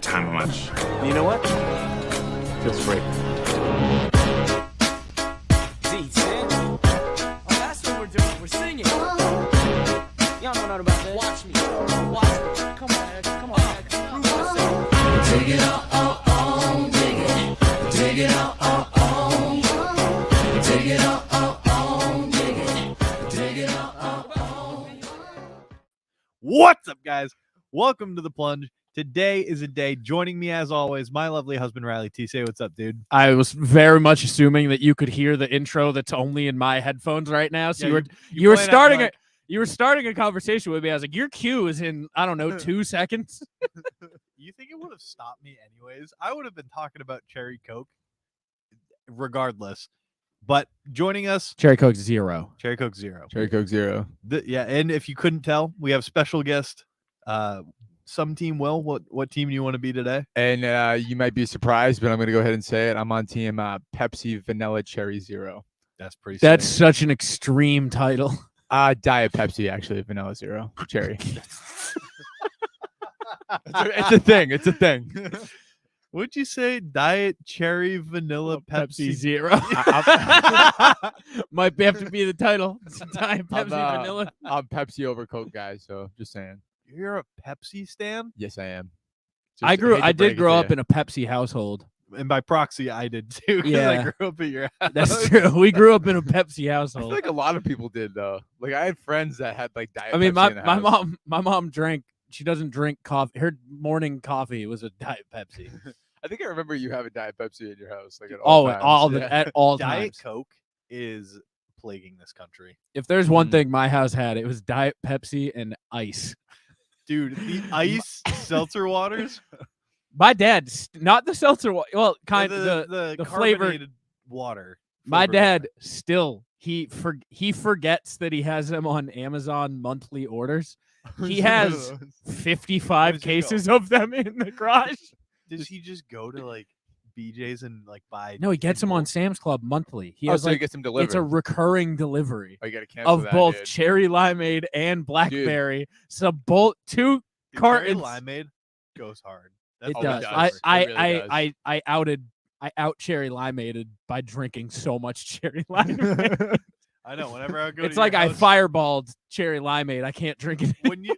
time much. You know what? Feels great. D10. Oh, that's what we're doing. We're singing. Y'all know nothing about that. Watch me. Watch me. Come on, Ed. Come on, Ed. Prove myself. Take it on, dig it. Take it on, take it on, dig it. Take it on. What's up, guys? Welcome to the Plunge. Today is a day. Joining me, as always, my lovely husband, Riley T. Say what's up, dude. I was very much assuming that you could hear the intro that's only in my headphones right now. So Yeah, you were playing starting like- you were starting a conversation with me. I was like, your cue is in, I don't know, 2 seconds. You think it would have stopped me anyways? I would have been talking about Cherry Coke regardless. But joining us, Cherry Coke 0. Cherry Coke 0. Cherry Coke 0. Yeah, and if you couldn't tell, we have special guest. Some team will. What team do you want to be today? And you might be surprised, but I'm going to go ahead and say it. I'm on team Pepsi Vanilla Cherry 0. That's pretty. That's sick. such an extreme title. Diet Pepsi, actually. Vanilla 0. Cherry. It's a thing. It's a thing. Would you say Diet Cherry Vanilla Pepsi Pepsi? 0. Might have to be the title. It's Diet Pepsi Vanilla. I'm Pepsi over Coke, guys. So just saying. You're a Pepsi stan, Yes, I am. I did grow up in a Pepsi household. and by proxy, I did too. 'Cause Yeah. I grew up at your house. That's true. We grew up in a Pepsi I household. feel like a lot of people did, though. Like, I had friends that had, like, Diet I mean, Pepsi in the house. my mom drank. She doesn't drink coffee. Her morning coffee was a Diet Pepsi. I think I remember you having Diet Pepsi in your house. Like, at Oh, all times. at all Diet times. Coke is plaguing this country, If there's one Mhm. thing my house had, it was Diet Pepsi and ice. dude. The ice seltzer waters, My dad, not the seltzer. Well, kind the, of the flavored- carbonated water. My flavored dad water. still he forgets that he has them on Amazon monthly orders. He has 55 Where's he go? cases of them in the garage. Does he just go to like BJ's and like buy? No, he gets them in on bulk? Sam's Club monthly. He Oh, has so he like gets them delivered. it's a recurring delivery Oh, you gotta cancel of that, both dude. cherry limeade and blackberry. So both two Dude, cherry cartons. limeade goes hard. That's It Oh, it does. does. I It I really I does. I out cherry limeaded by drinking so much cherry limeade. I know. Whenever I go, It's to like your I house, fireballed cherry limeade. I can't drink it. when you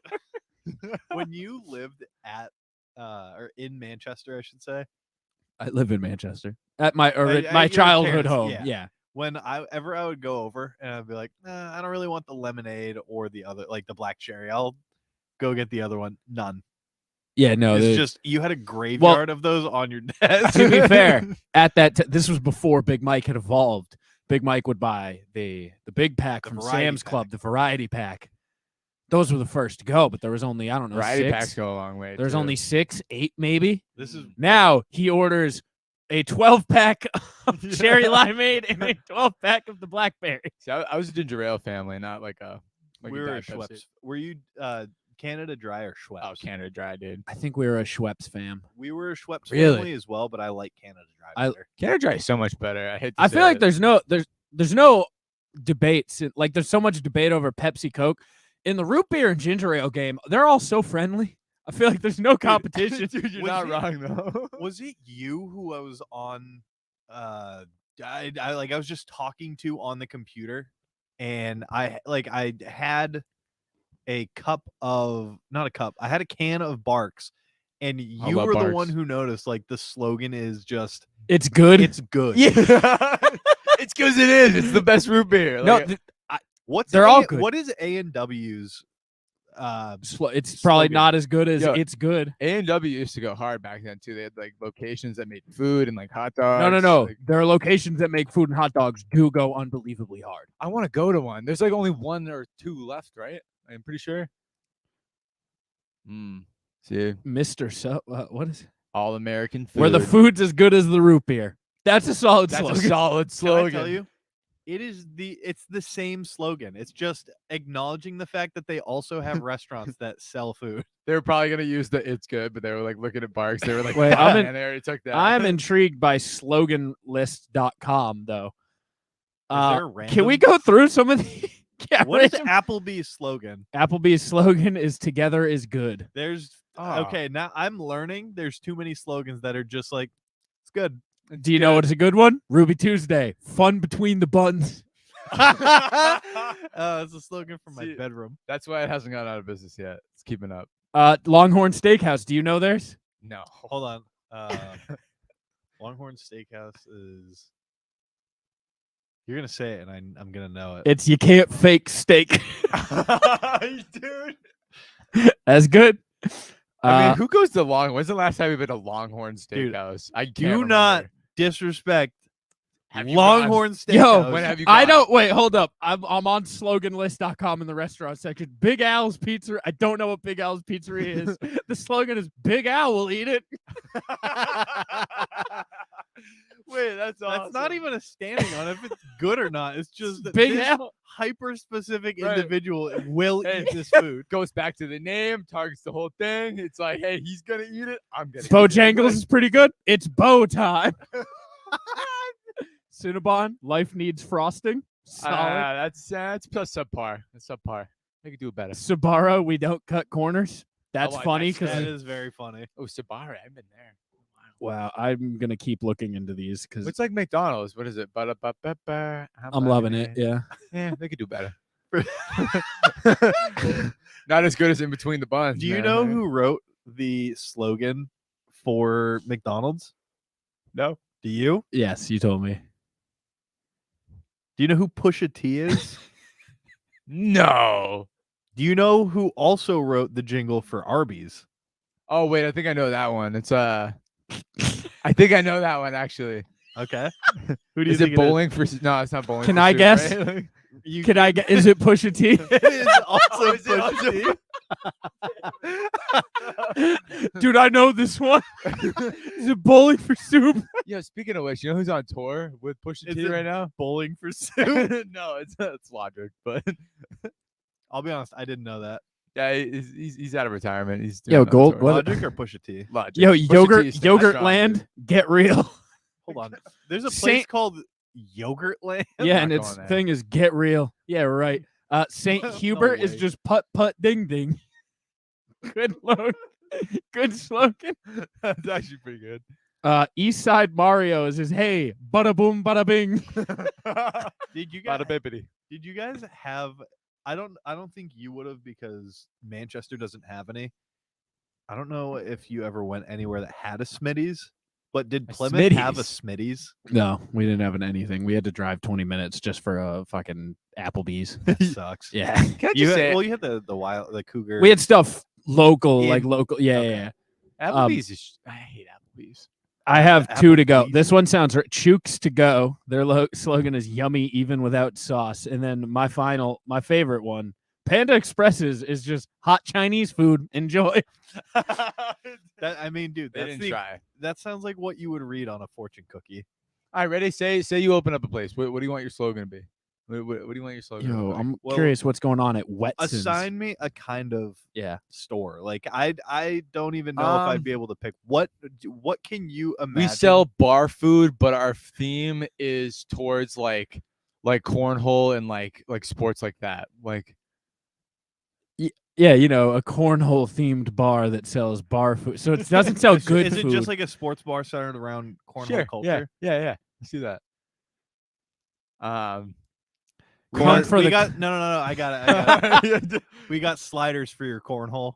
when you lived at or in Manchester, I should say. I live in Manchester at my At my your childhood parents', home. yeah. Yeah. When I would go over and I'd be like, nah, I don't really want the lemonade or the other, like the black cherry. I'll go get the other one. None. Yeah, no. It's the- just you had a graveyard of those on your desk. to be fair, at that this was before Big Mike had evolved. Big Mike would buy the big pack The from variety Sam's Club, pack. the variety pack. Those were the first to go, but there was only, I don't know, Variety 6. packs go a long way. There's too. only 6, 8 maybe. This is Now he orders a 12-pack of cherry limeade and a 12-pack of the blackberry. See, I was a ginger ale family, not like a. Like we a were a Diet Pepsi. Schweppes. Were you Canada Dry or Schweppes? Oh, Canada Dry, dude. I think we were a Schweppes fam. We were a Schweppes Really? family as well, but I like Canada Dry I- better. Canada Dry is so much better. I hate. To I say feel like it. there's no debates. Like there's so much debate over Pepsi Coke. In the root beer and ginger ale game, they're all so friendly. I feel like there's no competition. Dude, you're Was not it- wrong though. Was it you who I was on? I was just talking to on the computer, and I had a cup of not a cup. I had a can of Barks, and you love were the one Barks. who noticed. Like the slogan is just It's good. it's good. yeah. It's because it is. It's the best root beer. No, Like, What's They're all A- good. What is A&W's? It's probably slogan. not as good as Yo, it's good. A&W used to go hard back then too. They had like locations that made food and like hot dogs. No. Like, There are locations that make food and hot dogs do go unbelievably hard. I want to go to one. There's like only 1 or 2 left, right? I'm pretty sure. See, Mr. What is it? all American food. Where the food's as good as the root beer. That's a solid That's slogan. a solid Can slogan. I tell you? It's the same slogan. It's just acknowledging the fact that they also have restaurants that sell food. They were probably gonna use the "it's good," but they were like looking at Barks. They were like, Wait, "Fuck, I'm in- man, they already took that." I'm intrigued by sloganlist.com though. there Can we random- go through some of the yeah, What is random- Applebee's slogan? Applebee's slogan is together is good. There's okay, now I'm learning there's too many slogans that are just like, it's good. Do you know what's a good one? Ruby Tuesday. Fun between the buns. It's a slogan for my See, bedroom. That's why it hasn't gone out of business yet. It's keeping up. Longhorn Steakhouse. Do you know theirs? No. Hold on. Longhorn Steakhouse is. You're gonna say it, and I'm gonna know it. It's you can't fake steak. Dude. That's good. I mean, who goes to Longhorn? When's the last time you've been to Longhorn Dude, Steakhouse? I can't Do not remember. disrespect Have you Longhorn Steakhouse. Yo, When have you I gone? don't wait. Hold up. I'm on sloganlist.com in the restaurant section. Big Al's Pizza. I don't know what Big Al's Pizzeria is. The slogan is Big Al will eat it. Wait, that's awesome. That's not even a standing on if it's good or not. It's just that Big this Al. hyper specific Right. individual will Hey. eat this food. Goes back to the name, targets the whole thing. It's like, hey, he's gonna eat it. I'm gonna. eat it. Bojangles is pretty good. It's bow time. Cinnabon. Life needs frosting. Solid. That's subpar. That's subpar. They could do it better. Sabaro. We don't cut corners. That's like funny that. because That is very funny. Oh, Sabari, I've been there. wow. I'm gonna keep looking into these because It's like McDonald's. What is it? I'm loving it. Yeah. Yeah, they could do better. Not as good as in between the buns. Do you man. know who wrote the slogan for McDonald's? No. Do you? Yes, you told me. Do you know who Pusha T is? No. Do you know who also wrote the jingle for Arby's? Oh wait, I think I know that one. It's I think I know that one actually. Okay. Who do you Is think it bowling for? No, it's not bowling. Can for I soup, guess? right? You Can I get? Is it Pusha T? it is also Is it Pusha T. Dude, I know this one. Is it bowling for soup? Yo, speaking of which, you know who's on tour with Pusha Is T it right now? Bowling for soup. No, it's Logic, but I'll be honest, I didn't know that. yeah, he's out of retirement. He's Yo, doing it on Gold- tour. what- Logic or Pusha T? Logic. Yo, Pusha T yogurt, is still yogurt strong, land, dude. get real. Hold on. There's a place Saint- called Yogurt Land. Yeah, not and its going there. thing is get real. Yeah, right. Saint No Hubert is way. just putt putt ding ding. Good load. Good slogan. That's actually pretty good. East Side Mario is his hey, bada boom, bada bing. Did you guys? Bada bippity. Did you guys have? I don't think you would have because Manchester doesn't have any. I don't know if you ever went anywhere that had a Smitty's, but did A Plymouth have a Smitty's? Smitty's? No, we didn't have anything. We had to drive 20 minutes just for a fucking Applebee's. That sucks. Yeah. Can I You just had, say, well, you had the Cougar. We had stuff local, like In- local. Yeah, okay. yeah, yeah. Applebee's is. I hate Applebee's. I have two to go. Applebee's. This one sounds right. Chooks to go. Their slogan is yummy even without sauce. And then my favorite one, Panda Express's is just hot Chinese food. Enjoy. That, I mean, dude, They that's didn't the, try. that sounds like what you would read on a fortune cookie. All right, ready? Say you open up a place. What do you want your slogan to be? What do you want your slogan? to Yo, be? I'm Well, curious what's going on at Wetson's. Assign me a kind of Yeah. store. Like I don't even know if I'd be able to pick what can you imagine? We sell bar food, but our theme is towards like cornhole and like sports like that. Like Yeah, you know, a cornhole themed bar that sells bar food. So it doesn't sell good Is it food. just like a sports bar centered around cornhole sure, culture? yeah. Let's do that. Come for we the- got no. I got it. We got sliders for your cornhole.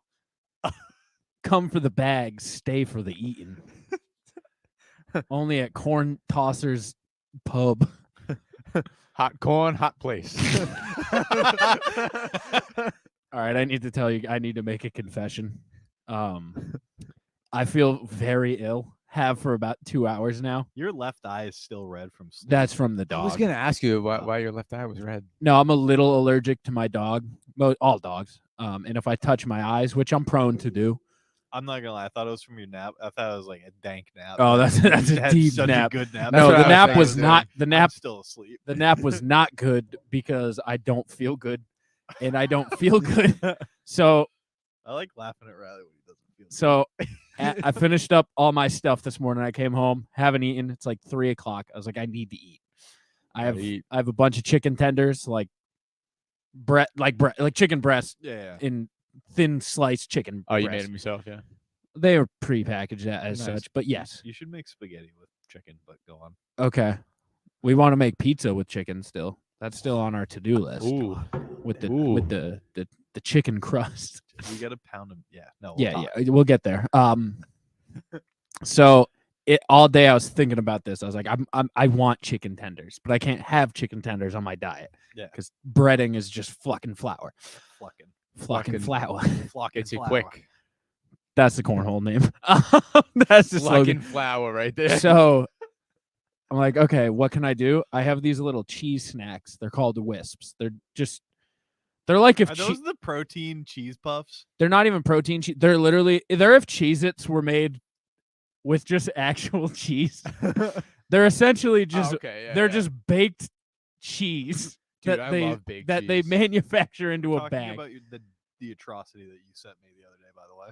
Come for the bags, stay for the eating. Only at Corn Tossers Pub. Hot corn, hot place. All right, I need to tell you, I need to make a confession. I feel very ill. Have for about 2 hours now. Your left eye is still red from sleep. That's from the I was dog. gonna ask you why your left eye was red. No, I'm a little allergic to my dog. All dogs. And if I touch my eyes, which I'm prone to do. I'm not gonna lie. I thought it was from your nap. I thought it was like a dank nap. Oh, that's You a had deep such nap. A good nap. No, what the I was nap thinking, was dude. not the I'm nap. still asleep. The nap was not good because I don't feel good, and I don't feel good. So I like laughing at Riley when he doesn't feel. So I finished up all my stuff this morning. I came home, haven't eaten. It's like 3 o'clock. I was like, I need to eat. I have a bunch of chicken tenders, like chicken breast yeah. in thin sliced chicken. Oh, you breast. made them yourself, yeah. They were prepackaged as Nice. such, but yes. You should make spaghetti with chicken, but go on. Okay. We want to make pizza with chicken still. That's still on our to-do list. Ooh. With the Ooh. with the chicken crust. We got to pound them. Yeah. No. Yeah, we'll get there. So all day I was thinking about this. I was like, I want chicken tenders, but I can't have chicken tenders on my diet. Yeah. Because breading is just fucking flour. Flucking. Fucking flour. Flocking It's a flour. quick That's the cornhole name. That's the slogan. fucking flour right there. So I'm like, okay, what can I do? I have these little cheese snacks. They're called wisps. They're like if Are those the protein cheese puffs? they're not even protein cheese. They're if Cheez-Its were made with just actual cheese. They're essentially just okay, they're just baked cheese Dude, that I they love baked that they cheese. manufacture into a Talking bag. about the atrocity that you sent me the other day, by the way.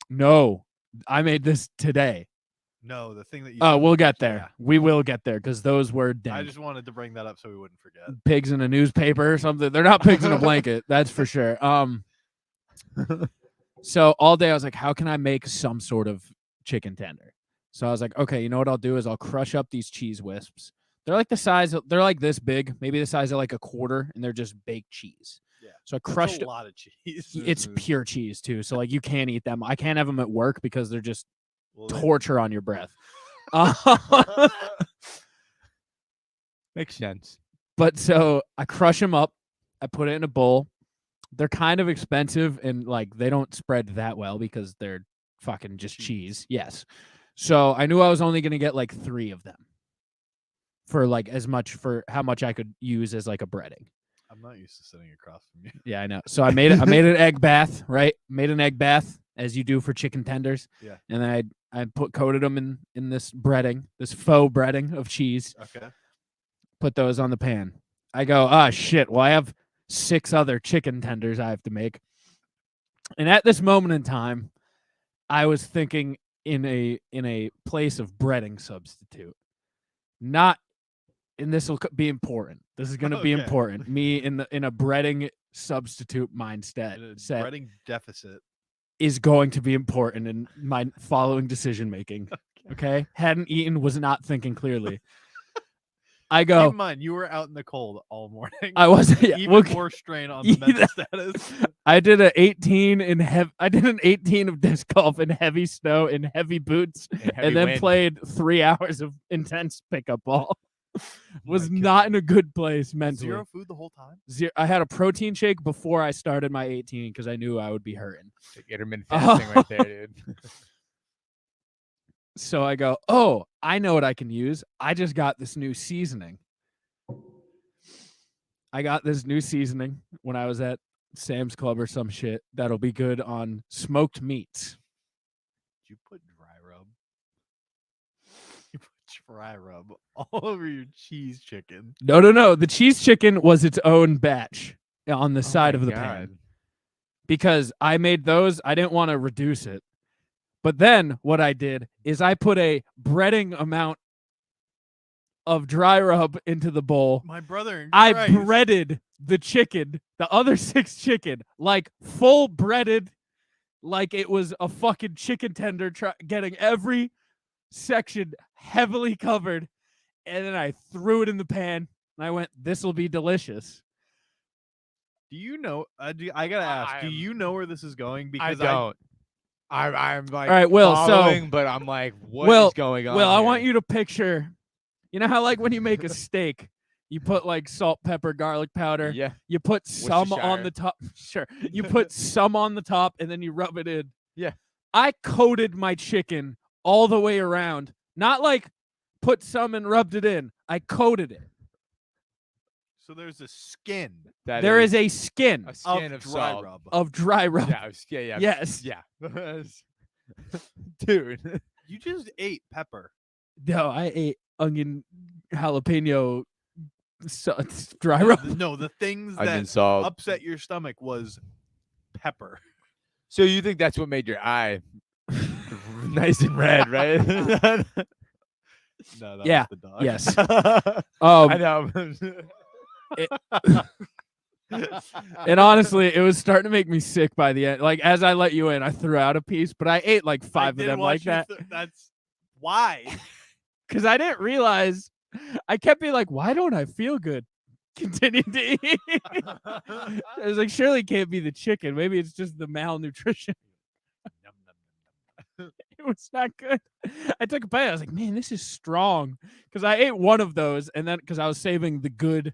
No, I made this today. No, the thing that you. Oh, sent we'll me- get there. yeah. We will get there because those were I dank. just wanted to bring that up so we wouldn't forget. Pigs in a newspaper or something. They're not pigs in a blanket, that's for sure. So all day I was like, how can I make some sort of chicken tender? So I was like, okay, you know what I'll do is I'll crush up these cheese wisps. They're like they're like this big, maybe the size of like a quarter, and they're just baked cheese. Yeah. So I That's crushed a lot of cheese. it's pure cheese too. So like you can't eat them. I can't have them at work because they're just Well, torture on your breath. Makes sense. But so I crush them up. I put it in a bowl. They're kind of expensive and like they don't spread that well because they're fucking just cheese. Yes. So I knew I was only going to get like 3 of them for like for how much I could use as like a breading. I'm not used to sitting across from you. Yeah, I know. So I made an egg bath, right? Made an egg bath as you do for chicken tenders. Yeah. And then I coated them in this breading, this faux breading of cheese. Okay. Put those on the pan. I go, shit. Well, I have 6 other chicken tenders I have to make. And at this moment in time, I was thinking in a place of breading substitute. Not, and this will be important. This is going to be Okay. important. Me in a breading substitute mindset Breading deficit. is going to be important in my following decision making. Okay? Hadn't eaten, was not thinking clearly. I Keep go, in mind, you were out in the cold all morning. I wasn't. Yeah, Even well, more strain on the mental status. I did an 18 I did an 18 of disc golf in heavy snow in heavy boots, and then played 3 hours of intense pickup ball. Was not in a good place mentally. 0 food the whole time? I had a protein shake before I started my 18 because I knew I would be hurting. Intermittent fasting right there, dude. So I go, oh, I know what I can use. I just got this new seasoning. I got this new seasoning when I was at Sam's Club or some shit that'll be good on smoked meats. Did you put dry rub? You put dry rub all over your cheese chicken. No. The cheese chicken was its own batch on the side my of the God. pan. Because I made those, I didn't want to reduce it. But then what I did is I put a breading amount of dry rub into the bowl. My brother in I Christ. breaded the chicken, the other 6 chicken, like full breaded, like it was a fucking chicken tender, getting every section heavily covered. And then I threw it in the pan and I went, this will be delicious. Do you know? I gotta ask. Do you know where this is going? I Because don't. I'm like, All right, Will, so- following, but I'm like, what is Will, going on? Well, I here? want you to picture, you know how like when you make a steak, you put like salt, pepper, garlic powder. Yeah. You put some on Worcestershire. the top. Sure. You put some on the top and then you rub it in. Yeah. I coated my chicken all the way around. Not like put some and rubbed it in. I coated it. so there's a skin There is a skin a skin of of dry salt. rub. of dry rub. Yeah. Yes. Yeah. Dude. You just ate pepper. No, I ate onion, jalapeno, dry rub. No, the things Onion that salt. upset your stomach was pepper. So you think that's what made your eye nice and red, right? No, that Yeah, was the dog. yes. I know. And honestly, it was starting to make me sick by the end. Like as I let you in, I threw out a piece, but I ate like 5 of did them watch like you that that's why. because I didn't realize. I kept being like, "Why don't I feel good?" Continued to eat. I was like, "Surely it can't be the chicken. Maybe it's just the malnutrition." It was not good. I took a bite. I was like, "Man, this is strong." Because I ate one of those, and then because I was saving the good.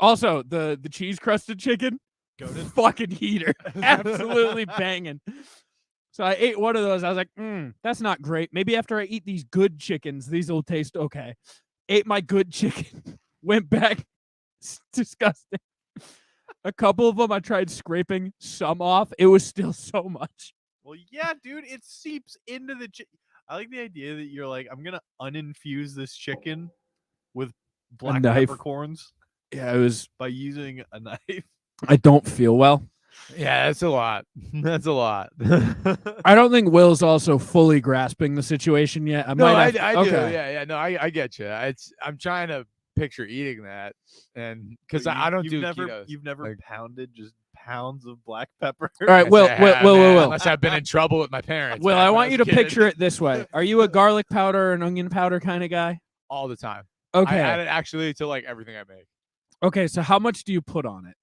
Also, the cheese crusted chicken, fucking heater, absolutely banging. So I ate one of those. I was like, that's not great. Maybe after I eat these good chickens, these will taste okay. Ate my good chicken, went back. It's disgusting. A couple of them I tried scraping some off. It was still so much. Well, yeah, dude, it seeps into the I like the idea that you're like, I'm gonna uninfuse this chicken with black knife. peppercorns Yeah, it was. by using a knife. I don't feel well. Yeah, that's a lot. That's a lot. I don't think Will's also fully grasping the situation yet. I No, might I have, do. okay. Yeah. No, I get you. I'm trying to picture eating that, and because But I don't you've do never, keto. You've never like- pounded just pounds of black pepper. All right, Yes, Will, I Will, have, Will, man, Will. Unless I've been in trouble with my parents. Will, back I when want was you a to kid. picture it this way. Are you a garlic powder and onion powder kind of guy? all the time. Okay. I add it actually to like everything I make. Okay, so how much do you put on it?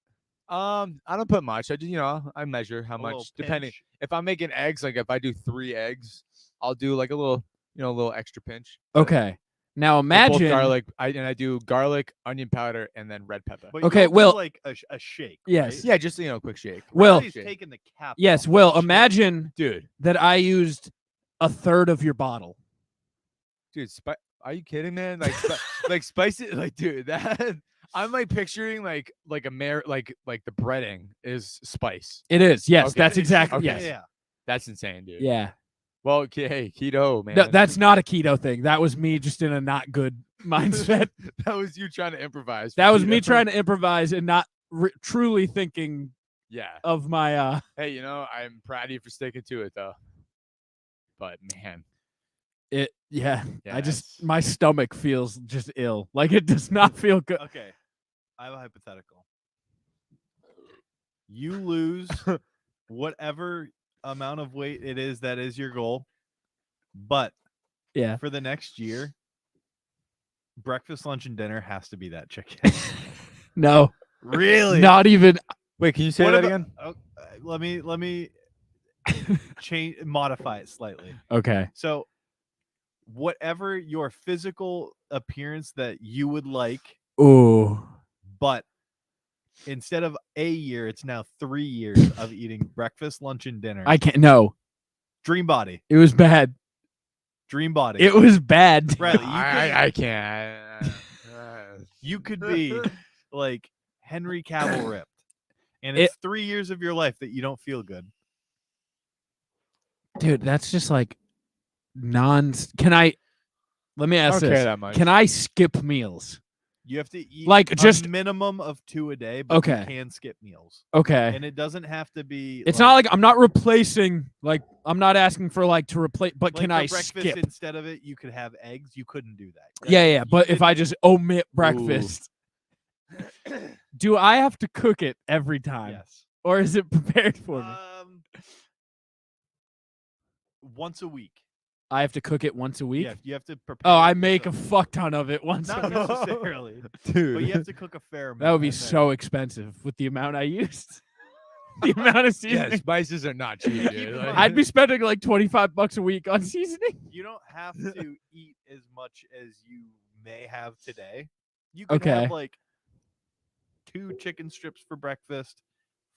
I don't put much. I just, I measure how A little much depending. pinch. If I'm making eggs, like if I do 3 eggs, I'll do like a little, a little extra pinch. But Okay. Now both imagine. garlic. I do garlic, onion powder, and then red pepper. But Okay, you'll do, Will- like a shake. Yes. right? Yeah, just quick shake. Will- Riley's taking the cap. Yes, off Will, that shit. imagine Dude, that I used a third of your bottle. are you kidding, man? Like, like spicy, like, dude, that I'm like picturing like like the breading is spice. It is. Yes, Okay. that's exactly. Okay. Yes. Yeah. That's insane, dude. Yeah. Well, hey, keto, man. No, that's not a keto thing. That was me just in a not good mindset. that was you trying to improvise. for That was me keto. trying to improvise and not truly thinking Yeah. of my Hey, I'm proud of you for sticking to it though. But man, it yeah, Yeah, I just it's- my stomach feels just ill. Like it does not feel good. Okay. I have a hypothetical. You lose whatever amount of weight it is that is your goal, but Yeah. for the next year, breakfast, lunch, and dinner has to be that chicken. No. Really? Not even wait, can you say What that about- again? oh, let me change modify it slightly. okay. So whatever your physical appearance that you would like, Ooh. but instead of a year, it's now 3 years of eating breakfast, lunch, and dinner. I can't no. Dream body. It was bad. Dream body. It was bad. Bradley, you I can't. you could be like Henry Cavill ripped. And It- it's 3 years of your life that you don't feel good. Dude, that's just like let me ask I don't care this. that much. Can I skip meals? You have to eat Like, a just- minimum of 2 a day, but Okay. you can skip meals. Okay. And it doesn't have to be It's not like I'm not replacing, like I'm not asking for like to replace, but like can for I breakfast skip? instead of it, you could have eggs. You couldn't do that. Yeah, Like, yeah. you But if could- I just omit breakfast, do I have to cook it every time, yes. or is it prepared for me? Once a week. I have to cook it once a week. Yeah, you have to prepare. Oh, I it make a so- fuck ton of it once not a week. necessarily, Dude. but you have to cook a fair amount. That would be and then- so expensive with the amount I used. The amount of seasoning. Yeah, spices are not cheap, dude. Like- I'd be spending like $25 a week on seasoning. You don't have to eat as much as you may have today. You could Okay. have like 2 chicken strips for breakfast,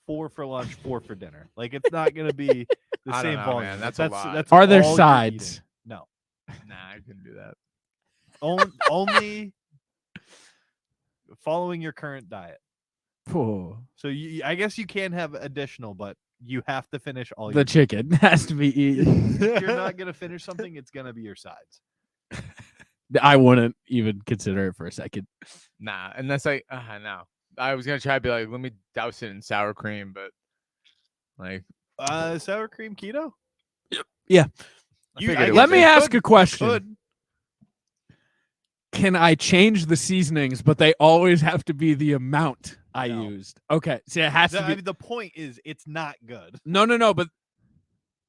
4 for lunch, 4 for dinner. Like it's not going to be the I don't same know, volume. man. That's a lot. That's Are there all you're sides? eating. No. Nah, I couldn't do that. Only following your current diet. Oh, So I guess you can have additional, but you have to finish all the your. chicken has to be eaten. If you're not gonna finish something, it's gonna be your sides. I wouldn't even consider it for a second. Nah, and that's like, no. I was gonna try to be like, let me douse it in sour cream, but like, Sour cream keto. Yeah. I figured it Let was me a- ask a question. Could. Can I change the seasonings, but they always have to be the amount I No. used. Okay, see, it has to I be. mean, the point is, it's not good. No. But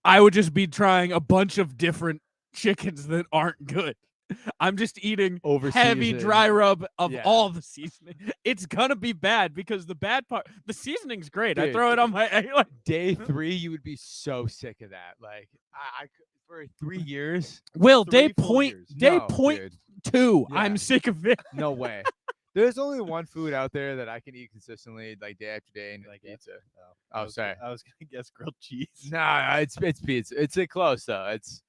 I would just be trying a bunch of different chickens that aren't good. I'm just eating heavy Overseasoned. dry rub of Yeah. all the seasoning. It's gonna be bad because the bad part, the seasoning's great. I Dude, throw it on my. Like, Day 3, you would be so sick of that. Like I for 3 years. Will 3 day full point years. day No, point dude, 2. Yeah. I'm sick of it. no way. There's only one food out there that I can eat consistently, like day after day, and Like pizza. I Oh, was, sorry. I was gonna guess grilled cheese. Nah, it's pizza. It's close though. It's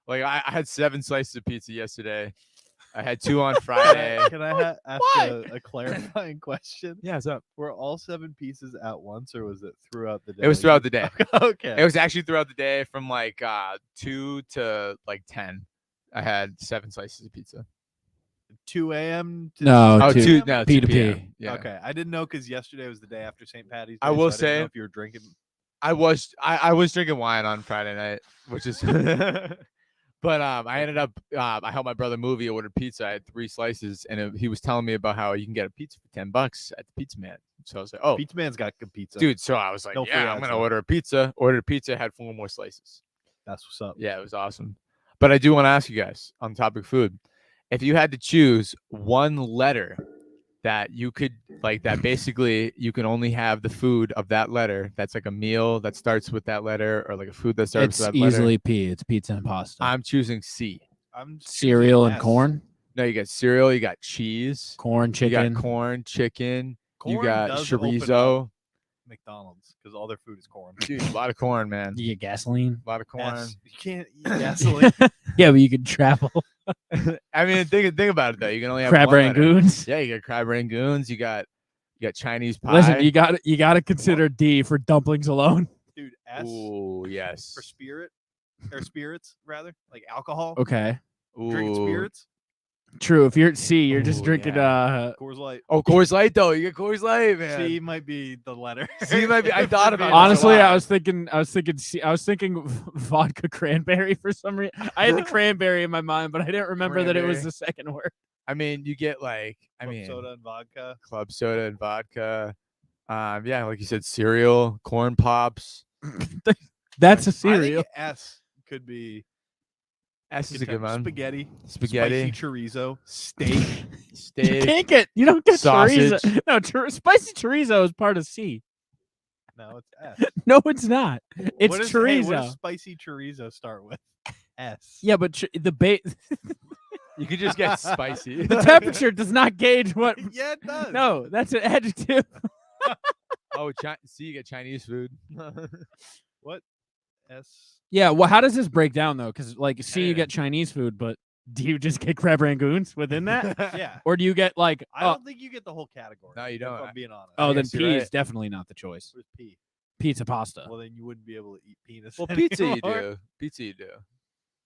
like I had 7 slices of pizza yesterday. I had 2 on Friday. Can I ask Why? a clarifying question? Yeah, what's up? Were all 7 pieces at once, or was it throughout the day? It was throughout the day. Okay. It was actually throughout the day from like 2 to like 10. I had 7 slices of pizza. 2 a.m. to No, Oh, 2 2 p.m.? no, P 2 to p.m. P. Yeah. Okay, I didn't know because yesterday was the day after St. Patty's Day. I will so I didn't know say- if you were drinking. I was drinking wine on Friday night, which is but I ended up I helped my brother move. He ordered pizza. I had 3 slices, and he was telling me about how you can get a pizza for $10 at the Pizza Man. So I was like, oh, Pizza Man's got good pizza. dude. So I was like, No free yeah, I'm ads, gonna though. order a pizza. Ordered a pizza, had 4 more slices. That's what's up. Yeah, it was awesome. But I do want to ask you guys on the topic of food, if you had to choose one letter that you could like, that basically you can only have the food of that letter, that's like a meal that starts with that letter, or like a food that starts It's with that easily letter. P. It's pizza and pasta. I'm choosing C. I'm choosing Cereal and S. corn. No, you got cereal, you got cheese, Corn, you chicken. got corn, chicken, you Corn got does open chorizo. McDonald's because all their food is corn. Dude, a lot of corn, man. You get gasoline. A lot of corn. S. You can't eat gasoline. Yeah, but you can travel. I mean, think about it though. You can only have Crab one letter. rangoons. Yeah, you got crab rangoons. You got Chinese pie. Listen, you got to consider D for dumplings alone. Dude, S Ooh, yes. for spirit or spirits rather, like alcohol. Okay. Drinking Ooh. spirits. True. If you're at C, you're just Ooh, drinking Coors Light. Oh, Coors Light though. You get Coors Light, man. C might be the letter. C might be- I thought about it. honestly, Wow. I was thinking C, I was thinking vodka cranberry for some reason. I had the cranberry in my mind, but I didn't remember that it was Cranberry. the second word. I mean, you get like, Club soda and vodka. club soda and vodka. Yeah, like you said, cereal, corn pops. That's a I cereal. think S could be S is a good one. spaghetti, Spaghetti, spicy chorizo, steak. You steak. can't get. You don't get Sausage. chorizo. No, spicy chorizo is part of C. No, it's S. No, it's not. It's What does- chorizo. hey, what does spicy chorizo start with? S. Yeah, but You could just get spicy. the temperature does not gauge what. Yeah, it does. No, that's an adjective. Oh, see, you get Chinese food. What? S. Yeah, well, how does this break down though? Because like, C, you Yeah. get Chinese food, but do you just get crab rangoons within that, Yeah. or do you get like? I don't think you get the whole category. No, you if don't. I'm being honest. Oh, then guess P you're is right. definitely not the choice. Where's P? Pizza pasta. Well, then you wouldn't be able to eat penis. Well, pizza you anymore. do. Pizza you do.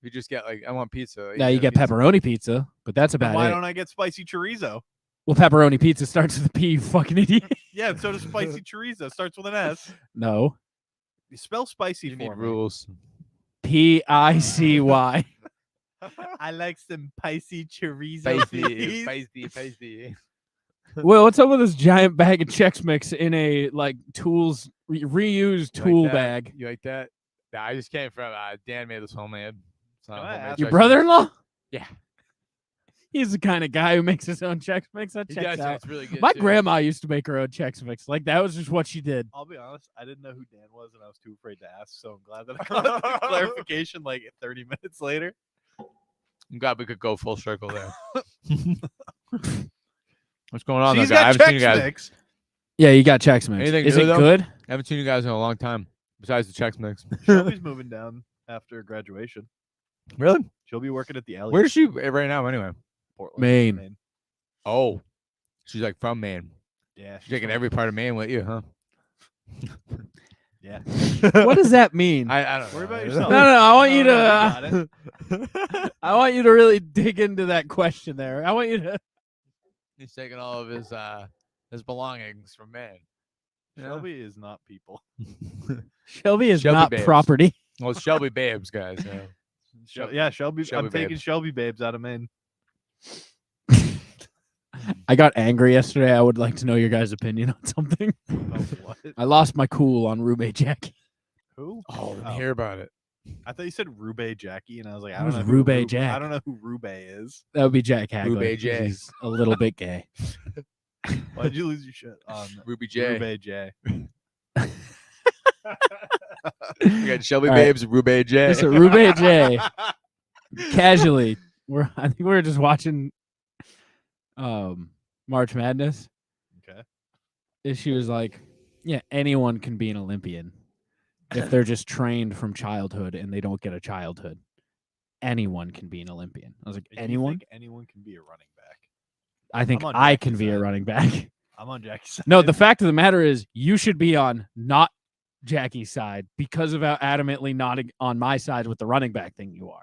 You just get like, I want pizza. Yeah, you get pizza. pepperoni pizza, but that's Then about why it. don't I get spicy chorizo? Well, pepperoni pizza starts with a P. You fucking idiot. Yeah, so does spicy chorizo. Starts with an S. No, You spell spicy You for need me. rules. P-I-C-Y. I like some spicy chorizo. Spicy, please. spicy. Well, what's up with this giant bag of Chex Mix in a like tools reused You like tool that? bag? You like that? Nah, I just came from Dan made this homemade. It's not Can I homemade ask- Your Chex Mix. brother-in-law? Yeah. He's the kind of guy who makes his own Chex Mix. That He checks does, and out. it's really good. My too. grandma used to make her own Chex Mix. Like that was just what she did. I'll be honest, I didn't know who Dan was, and I was too afraid to ask. So I'm glad that I got the clarification like 30 minutes later. I'm glad we could go full circle there. What's going on, She's though, guys? I got haven't seen you Chex guys. Mix. Yeah, you got Chex Mix. Anything Is new, it though? good? I haven't seen you guys in a long time. Besides the Chex Mix. Shelby's moving down after graduation. Really? She'll be working at the alley. Where is she right now, anyway? Portland, Maine. Oh, she's like from Maine. Yeah, She's taking every part of Maine with you, huh? Yeah. What does that mean? I don't Worry know. about no, yourself. no, I want you No, to. no, you got it. I want you to really dig into that question there. I want you to. He's taking all of his belongings from Maine. Yeah. Shelby is not people. Shelby is Shelby not babes. property. Well, it's Shelby Babes, guys. Yeah. Yeah, Shelby. Shelby I'm taking babes. Shelby babes out of Maine. I got angry yesterday. I would like to know your guys' opinion on something. Oh, what? I lost my cool on Rube Jackie. Who? Oh, let me hear about it. I thought you said Rube Jackie, and I was like, I That don't was know who Rube Rube, Jack. I don't know who Rube is. That would be Jack Hagler. Rube 'cause J. He's a little bit gay. Why'd you lose your shit on Ruby J. Rube J? We got Shelby All right. Babes, Rube J. Listen, Rube J. Casually, I think we were just watching March Madness. Okay. And she was like, "Yeah, anyone can be an Olympian if they're just trained from childhood and they don't get a childhood. Anyone can be an Olympian." I was like, You "Anyone? think anyone can be a running back? I think I'm on I Jackie's can be a side. running back." I'm on Jackie's side. No, the fact of the matter is, you should be on not Jackie's side because of how adamantly not on my side with the running back thing you are.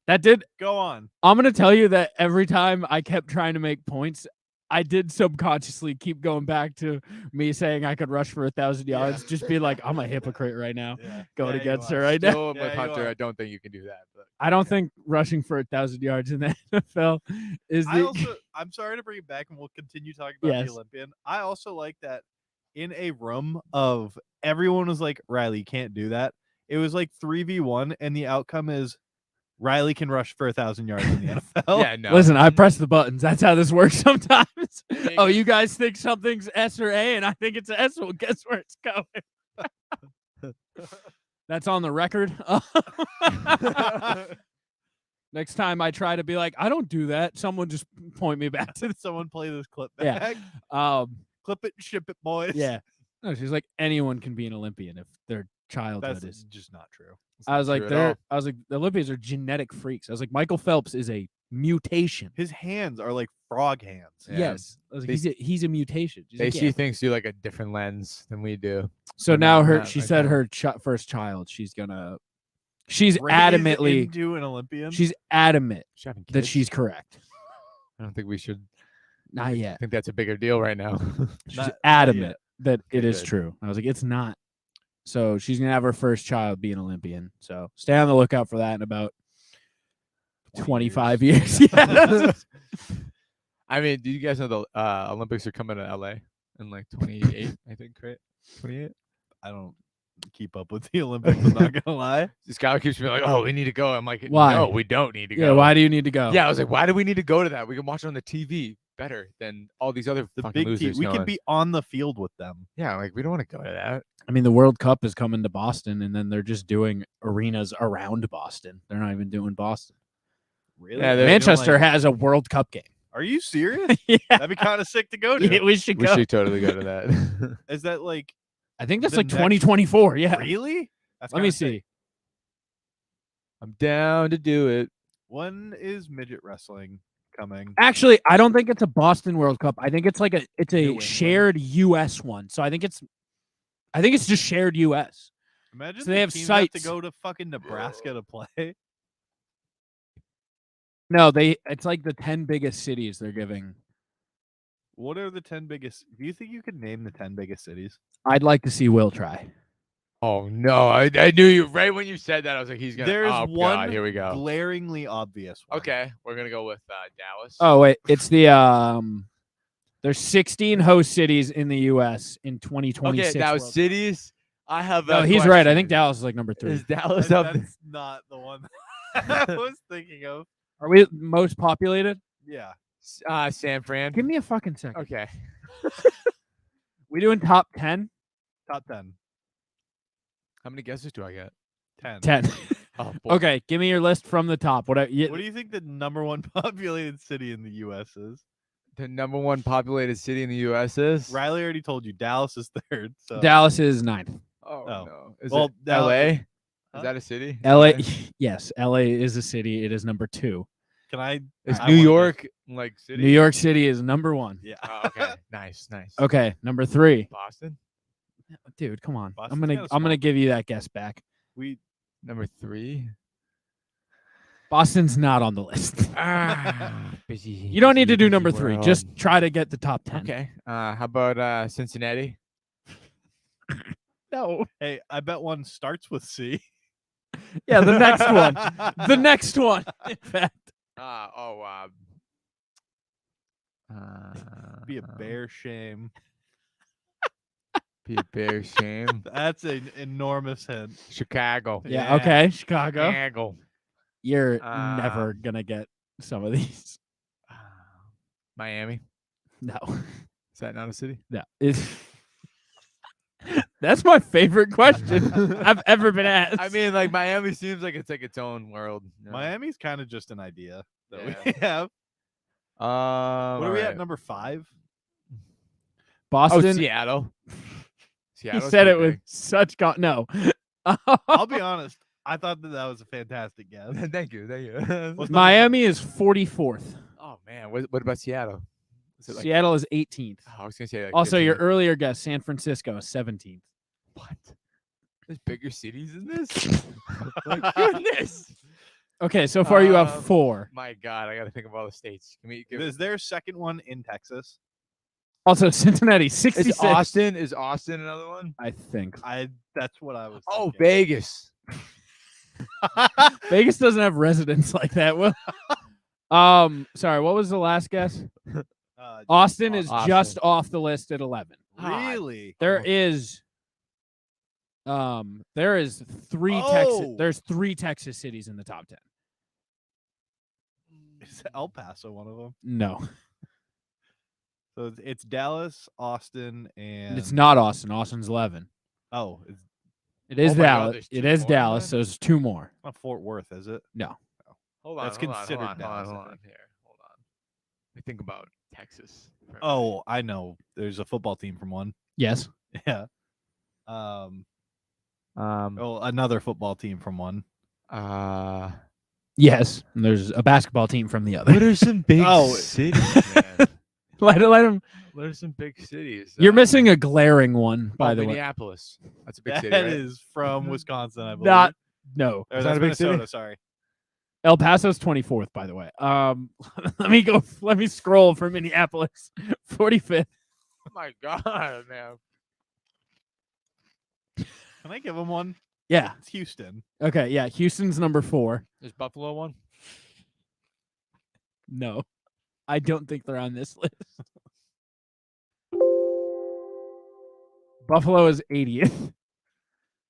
That did. Go on. I'm gonna tell you that every time I kept trying to make points, I did subconsciously keep going back to me saying I could rush for 1,000 yards. Yeah. Just be like, I'm a hypocrite right now, Yeah. going Yeah, you against are. her right now. Still, Yeah, with you Hunter, are. I don't think you can do that. But I don't think rushing for 1,000 yards in the NFL is I'm sorry to bring it back, and we'll continue talking about Yes. the Olympian. I also like that in a room of everyone was like, Riley, you can't do that. It was like 3v1, and the outcome is Riley can rush for 1,000 yards in the NFL. yeah, no. Listen, I press the buttons. That's how this works sometimes. Yeah, Oh, yeah. you guys think something's S or A, and I think it's S. Well, guess where it's going. That's on the record. Next time I try to be like, I don't do that, someone just point me back to Someone play this clip Yeah. back. Clip it and ship it, boys. yeah. No, she's like, anyone can be an Olympian if their childhood That's is. just not true. It's I not was like, true at all. the Olympians are genetic freaks. I was like, Michael Phelps is a mutation. His hands are like frog hands. Yeah. Yes. I was like, They- he's a mutation. She's They like, see "Yeah." things through like a different lens than we do. So We're now not she like said that. her first child, she's Raised adamantly, into an Olympian. she's adamant She's having that kids? she's correct. I don't think we should. Not I yet. think that's a bigger deal right now. She's Not adamant yet. that it Okay, is good. true. I was like, it's not. So she's gonna have her first child be an Olympian. So stay on the lookout for that in about 25 years. Yeah. I mean, do you guys know the Olympics are coming to LA in like 28? I think, right? 28. I don't keep up with the Olympics. I'm not gonna lie. Skylar keeps being like, "Oh, we need to go." I'm like, Why? "No, we don't need to Yeah. go." Why do you need to go? Yeah, I was like, "Why do we need to go to that? We can watch it on the TV better than all these other The fucking big team. losers." We going." can be on the field with them. Yeah, like we don't want to go to that. I mean, the World Cup is coming to Boston, and then they're just doing arenas around Boston. They're not even doing Boston. Really? Yeah, They they're- don't, Manchester like- has a World Cup game. Are you serious? Yeah. That'd be kind of sick to go to. Yeah, we should We go. should totally go to that. Is that like I think that's the like next- 2024. Yeah. really? That's Let me kinda sick. see. I'm down to do it. When is midget wrestling coming? Actually, I don't think it's a Boston World Cup. I think it's like New a England. shared US one. So I think it's just shared US. Imagine So they the have teams sites. to go to fucking Nebraska to play. No, it's like the 10 biggest cities they're giving. What are the 10 biggest? Do you think you could name the 10 biggest cities? I'd like to see Will try. Oh no, I knew you right when you said that. I was like, he's gonna. There's oh, one God, here we go. glaringly obvious one. Okay, we're gonna go with Dallas. Oh wait, it's the there's 16 host cities in the US in 2026. okay. Now World- cities. I have. No, a he's right. I question. think Dallas is like number 3. Is Dallas up there? That's not the one I was thinking of. Are we most populated? Yeah. San Fran. Give me a fucking second. Okay. We doing top 10? Top 10. How many guesses do I get? 10. 10. Oh, boy. Okay, give me your list from the top. What? What do you think the number one populated city in the U.S. is? The number one populated city in the U.S. is. Riley already told you Dallas is third. So Dallas is 9th. Oh, Oh. no. Is Well, it Dallas- L.A.? Huh? Is that a city? LA, yes, LA is a city. It is number 2. can I? Is I New wanna York like city? New York City is number 1. Yeah. Oh, okay. Nice. Okay, number 3. Boston. Dude, come on. Boston's I'm gonna kinda I'm gonna small. give you that guess back. We Number 3. Boston's not on the list. Busy. You don't need to do busy number 3. Just world. try to get the top 10. Okay. How about Cincinnati? No. hey, I bet one starts with C. Yeah, the next one. The next one. In fact. Be a bear shame. Be a bear shame. That's an enormous hint. Chicago. Yeah. Okay. Chicago. Chicago. You're never gonna get some of these. Miami. No. Is that not a city? No. That's my favorite question I've ever been asked. I mean, like Miami seems like it's like its own world. You know? Miami's kind of just an idea that we Yeah. have. What are we alright. at? Number 5? Oh, Boston. Seattle. He Seattle's said it pretty with such no. I'll be honest. I thought that was a fantastic guess. big. Thank you. Thank you. What's number Miami is 44th. Oh man, what about Seattle? Is it like, Seattle is 18th. oh, I was gonna say like Also, your 15th. earlier guess, San Francisco is 17th. What? There's bigger cities than this. My goodness. Okay, so far you have Um, 4. My God, I got to think of all the states. Can we give Is there a second one in Texas? Also, Cincinnati 66. Is Austin? Is Austin another one? I think That's what I was. Oh, thinking. Vegas. Vegas doesn't have residents like that. Well, sorry, what was the last guess? Austin is Austin. just off the list at 11. Really? There is 3 Texas. Oh. There's 3 Texas cities in the top 10. Is El Paso one of them? No, So it's Dallas, Austin, and it's not Austin. Austin's 11. Oh, it's It is Oh my God, Dallas. there's It 2 is more than Dallas. that? So there's 2 more. not Fort Worth, is it? Hold on. That's hold on, considered hold on, Dallas, I Hold on. think. Here. Hold on. Let me think about Texas. for a Oh, I know. There's a football team from one. Yes. Yeah. minute. Oh, another football team from one. Yes. And there's a basketball team from the other. What are some big Oh. cities, man? let him. What are some big cities? You're missing a glaring one, by the way. Minneapolis. That's a big That city, right? is from Wisconsin, I believe. Not. No. Or Is that's that a big city? Minnesota, sorry. El Paso's 24th, by the way. Let me go. Let me scroll for Minneapolis. 45th. Oh my God, man. Can I give them one? Yeah. It's Houston. Okay. Yeah. Houston's number 4. Is Buffalo one? No, I don't think they're on this list. Buffalo is 80th.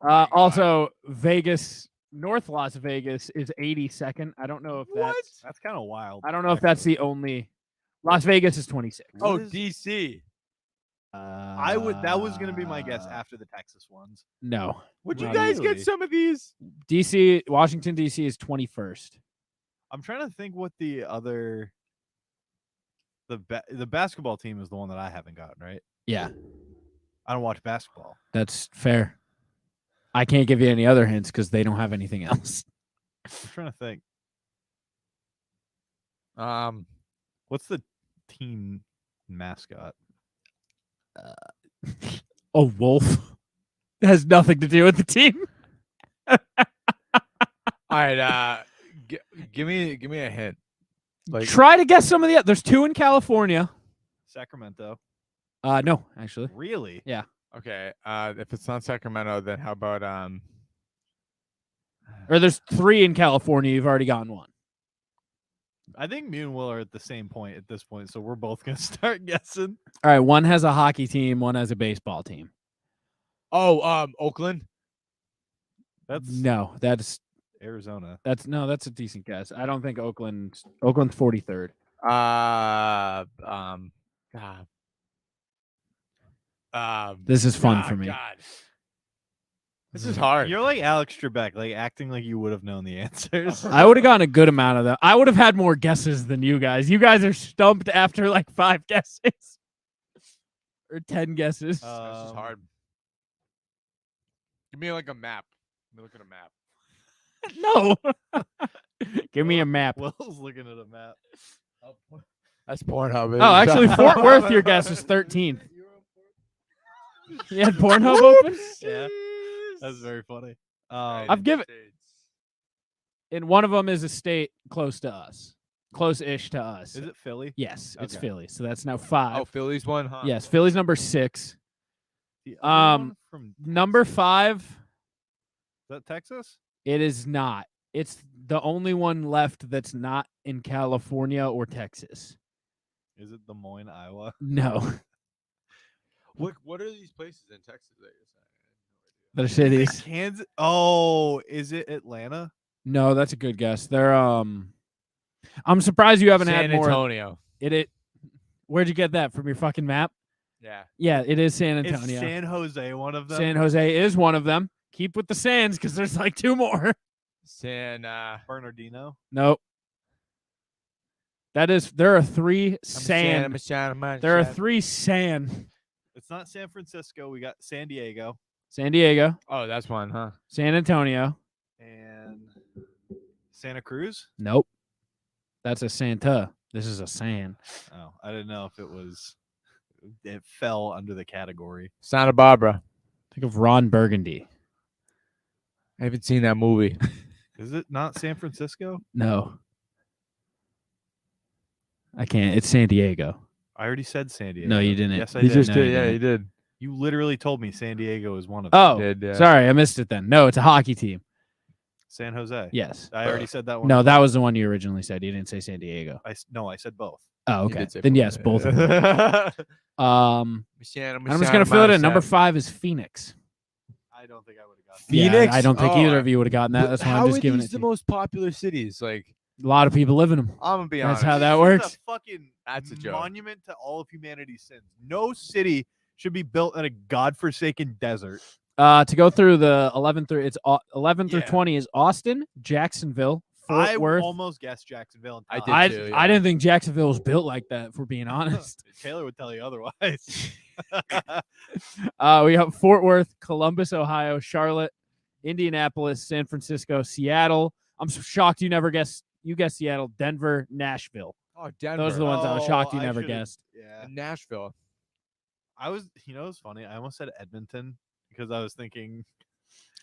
God. Also, Vegas, North Las Vegas is 82nd. I don't know if that's. That's kind of wild. I don't know if that's the only. Las Vegas is 26. What Oh, is- DC. That was gonna be my guess after the Texas ones. No, Would you Not guys really. get some of these? DC, Washington DC is 21st. I'm trying to think what the other the basketball team is the one that I haven't gotten, right? Yeah, I don't watch basketball. that's fair. I can't give you any other hints because they don't have anything else. I'm trying to think. What's What's the team mascot? A wolf. It has nothing to do with the team. all right? Give me a hint. Like Try to guess some of the. There's 2 in California. Sacramento. No, actually. Really? okay. If it's not Sacramento, then how about Or there's 3 in California. You've already gotten one. I think me and Will are at the same point at this point, so we're both gonna start guessing. All right, one has a hockey team, one has a baseball team. Oakland? That's That's Arizona. that's a decent guess. I don't think Oakland's 43rd. This is fun for me. God. This is hard. You're like Alex Trebek, like acting like you would have known the answers. I would have gotten a good amount of them. I would have had more guesses than you guys. You guys are stumped after like 5 guesses or 10 guesses. This is hard. Give me like a map. Let me look at a map. No. Give me a map. Will's looking at a map. That's Pornhub. Oh, actually, Fort Worth, your guess is 13th. You had Pornhub open? Yeah, that's very funny. I've given. And one of them is a state close to us. Close-ish to us. Is it Philly? Yes, it's Okay. Philly. So that's now 5. Oh, Philly's one, huh? Yes, Philly's number 6. The other one from Number Texas? 5, Is that Texas? it is not. It's the only one left that's not in California or Texas. Is it Des Moines, Iowa? No, What are these places in Texas that you're saying? they're Is it cities. Kansas? Oh, is it Atlanta? No, that's a good guess. They're I'm surprised you haven't San had more. Antonio. It. Where'd you get that from your fucking map? Yeah. Yeah, it is San Is Antonio. San Jose one of them? San Jose is one of them. Keep with the Sands because there's like 2 more. San. Bernardino. Nope. There are 3 San. There are 3 San. It's not San Francisco. We got San Diego San Diego, Oh, that's one, huh? San Antonio. and Santa Cruz. Nope. That's a Santa. This is a San. Oh, I didn't know if it was. It fell under the category. Santa Barbara. Think of Ron Burgundy. I haven't seen that movie. Is it not San Francisco? No. I can't. It's San Diego. I already said San Diego. No, you didn't. Yes, I You did. just No, did. you Yeah, didn't. you did. You literally told me San Diego is one of them. Oh, Did, yeah. sorry. I missed it then. No, it's a hockey team. San Jose. Yes. I already said that one. No, that was the one you originally said. You didn't say San Diego. No, I said both. Oh, You okay. did say Then both. yes, both of them. I'm just gonna fill it in. Number 5 is Phoenix. I don't think I would have gotten. Yeah, Phoenix? I don't think Oh, either of you would have gotten that. That's why How I'm just are giving these it. the To you. most popular cities? Like, A lot of people live in them. I'm gonna be That's honest. how that This works. is a fucking That's a joke. monument to all of humanity's sins. No city should be built in a godforsaken desert. To go through the 11 through 11 through Yeah. 20 is Austin, Jacksonville, Fort I Worth. almost guessed Jacksonville. I did I too, I yeah. didn't think Jacksonville was built like that. If we're being honest. Taylor would tell you otherwise. We have Fort Worth, Columbus, Ohio, Charlotte, Indianapolis, San Francisco, Seattle. I'm shocked you never guessed. You guessed Seattle, Denver, Nashville. Oh, Denver. Those are the ones I was shocked you I never should've- guessed. Yeah, Nashville. I was. You know, it's funny. I almost said Edmonton because I was thinking.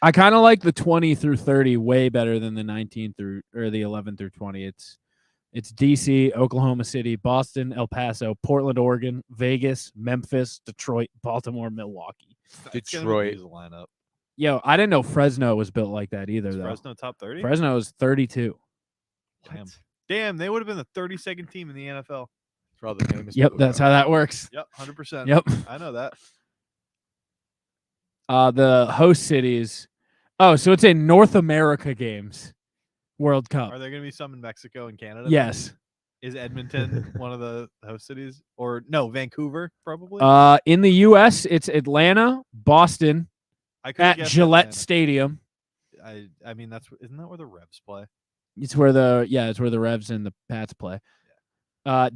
I kind of like the 20 through 30 way better than the 19 through or the 11 through 20. It's DC, Oklahoma City, Boston, El Paso, Portland, Oregon, Vegas, Memphis, Detroit, Baltimore, Milwaukee. It's gonna be Detroit. B's lineup. Yo, I didn't know Fresno was built like that either, Is though. Fresno top 30. Fresno is 32. Damn. Damn, they would have been the 32nd team in the NFL. For all the famous Yep, people that's go. how that works. Yep, 100%. Yep. I know that. The host cities. Oh, so it's a North America games World Cup. Are there going to be some in Mexico and Canada? Yes. Is Edmonton one of the host cities? Or no, Vancouver probably? In the US, it's Atlanta, Boston I could've at guessed Gillette Atlanta. Stadium. I mean, isn't that where the Revs play? It's where the Revs and the Pats play.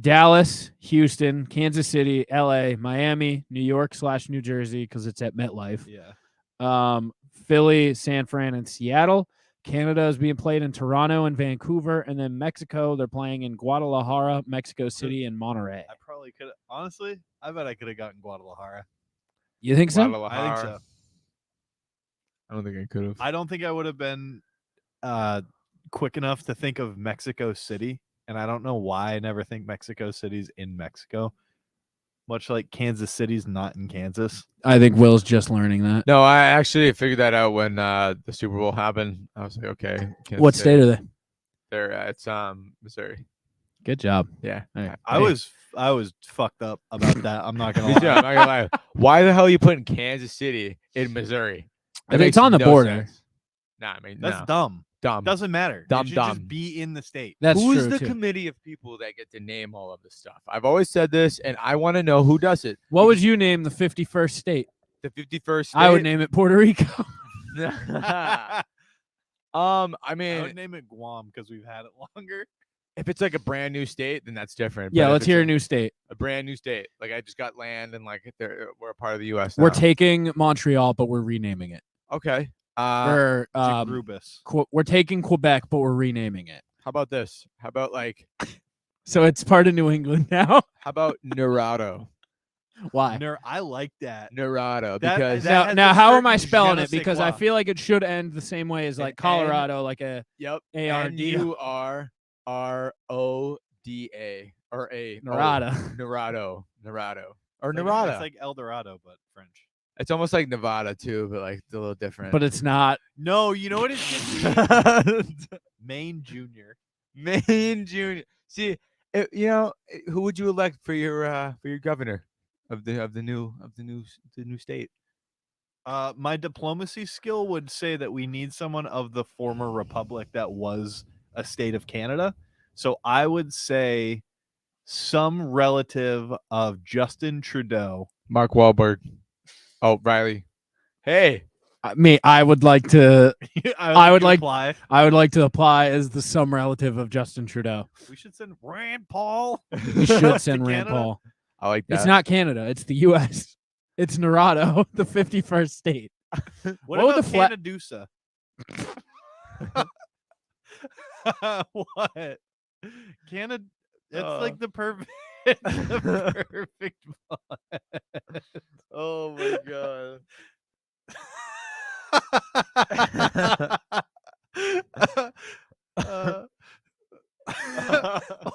Dallas, Houston, Kansas City, LA, Miami, New York / New Jersey because it's at MetLife. Yeah. Philly, San Fran, and Seattle. Canada is being played in Toronto and Vancouver, and then Mexico, they're playing in Guadalajara, Mexico City, and Monterrey. I probably could have. Honestly, I bet I could have gotten Guadalajara. You think so? I think Guadalajara. so. I don't think I could have. I don't think I would have been quick enough to think of Mexico City. And I don't know why I never think Mexico City's in Mexico. Much like Kansas City's not in Kansas. I think Will's just learning that. No, I actually figured that out when the Super Bowl happened. I was like, okay. Kansas What City. state are they? They're it's Missouri. Good job. Yeah. All right. I was fucked up about that. I'm not gonna Me lie. too, I'm not gonna lie. Why the hell are you putting Kansas City in Missouri? That It's makes on the no border. sense. Nah, I mean, That's no. dumb. dumb. Doesn't matter. Dumb, It should dumb. just be in the state. That's Who's true the too. committee of people that get to name all of this stuff? I've always said this, and I want to know who does it. What would you name the 51st state? The 51st state? I would name it Puerto Rico. I I mean, would name it Guam because we've had it longer. if it's like a brand new state, then that's different. Yeah, But if let's it's hear a like new state. a brand new state. Like I just got land, and like we're a part of the U.S. We're now. taking Montreal, but we're renaming it. Okay. We're Jagrubis. we're taking Quebec, but we're renaming it. How about this? How about like? So it's part of New England now. How about Nerado? Why? I like that. Nerado, That- because that- has Now, a how am I certain spelling je ne it? sais Because I quoi. feel like it should end the same way as An like N- Colorado, like a yep, ARD. Nurroda or a Nerada. Nerado, or It's like- Nerada. It's like El Dorado, but French. It's almost like Nevada too, but like it's a little different. But it's not. No, you know what it should be? Maine Junior. Maine Junior. See, who would you elect for your governor of the new state? My diplomacy skill would say that we need someone of the former republic that was a state of Canada. So I would say some relative of Justin Trudeau. Mark Wahlberg. Oh, Riley. Hey, I would like to. I would you like- apply. I would like to apply as the some relative of Justin Trudeau. We should send Rand Paul. We should send To Rand Canada? Paul. I like that. It's not Canada. It's the U.S. It's Narado, the 51st state. What would about the fla- Canadusa? What? Canada. It's like the perfect. The perfect one. Oh my god.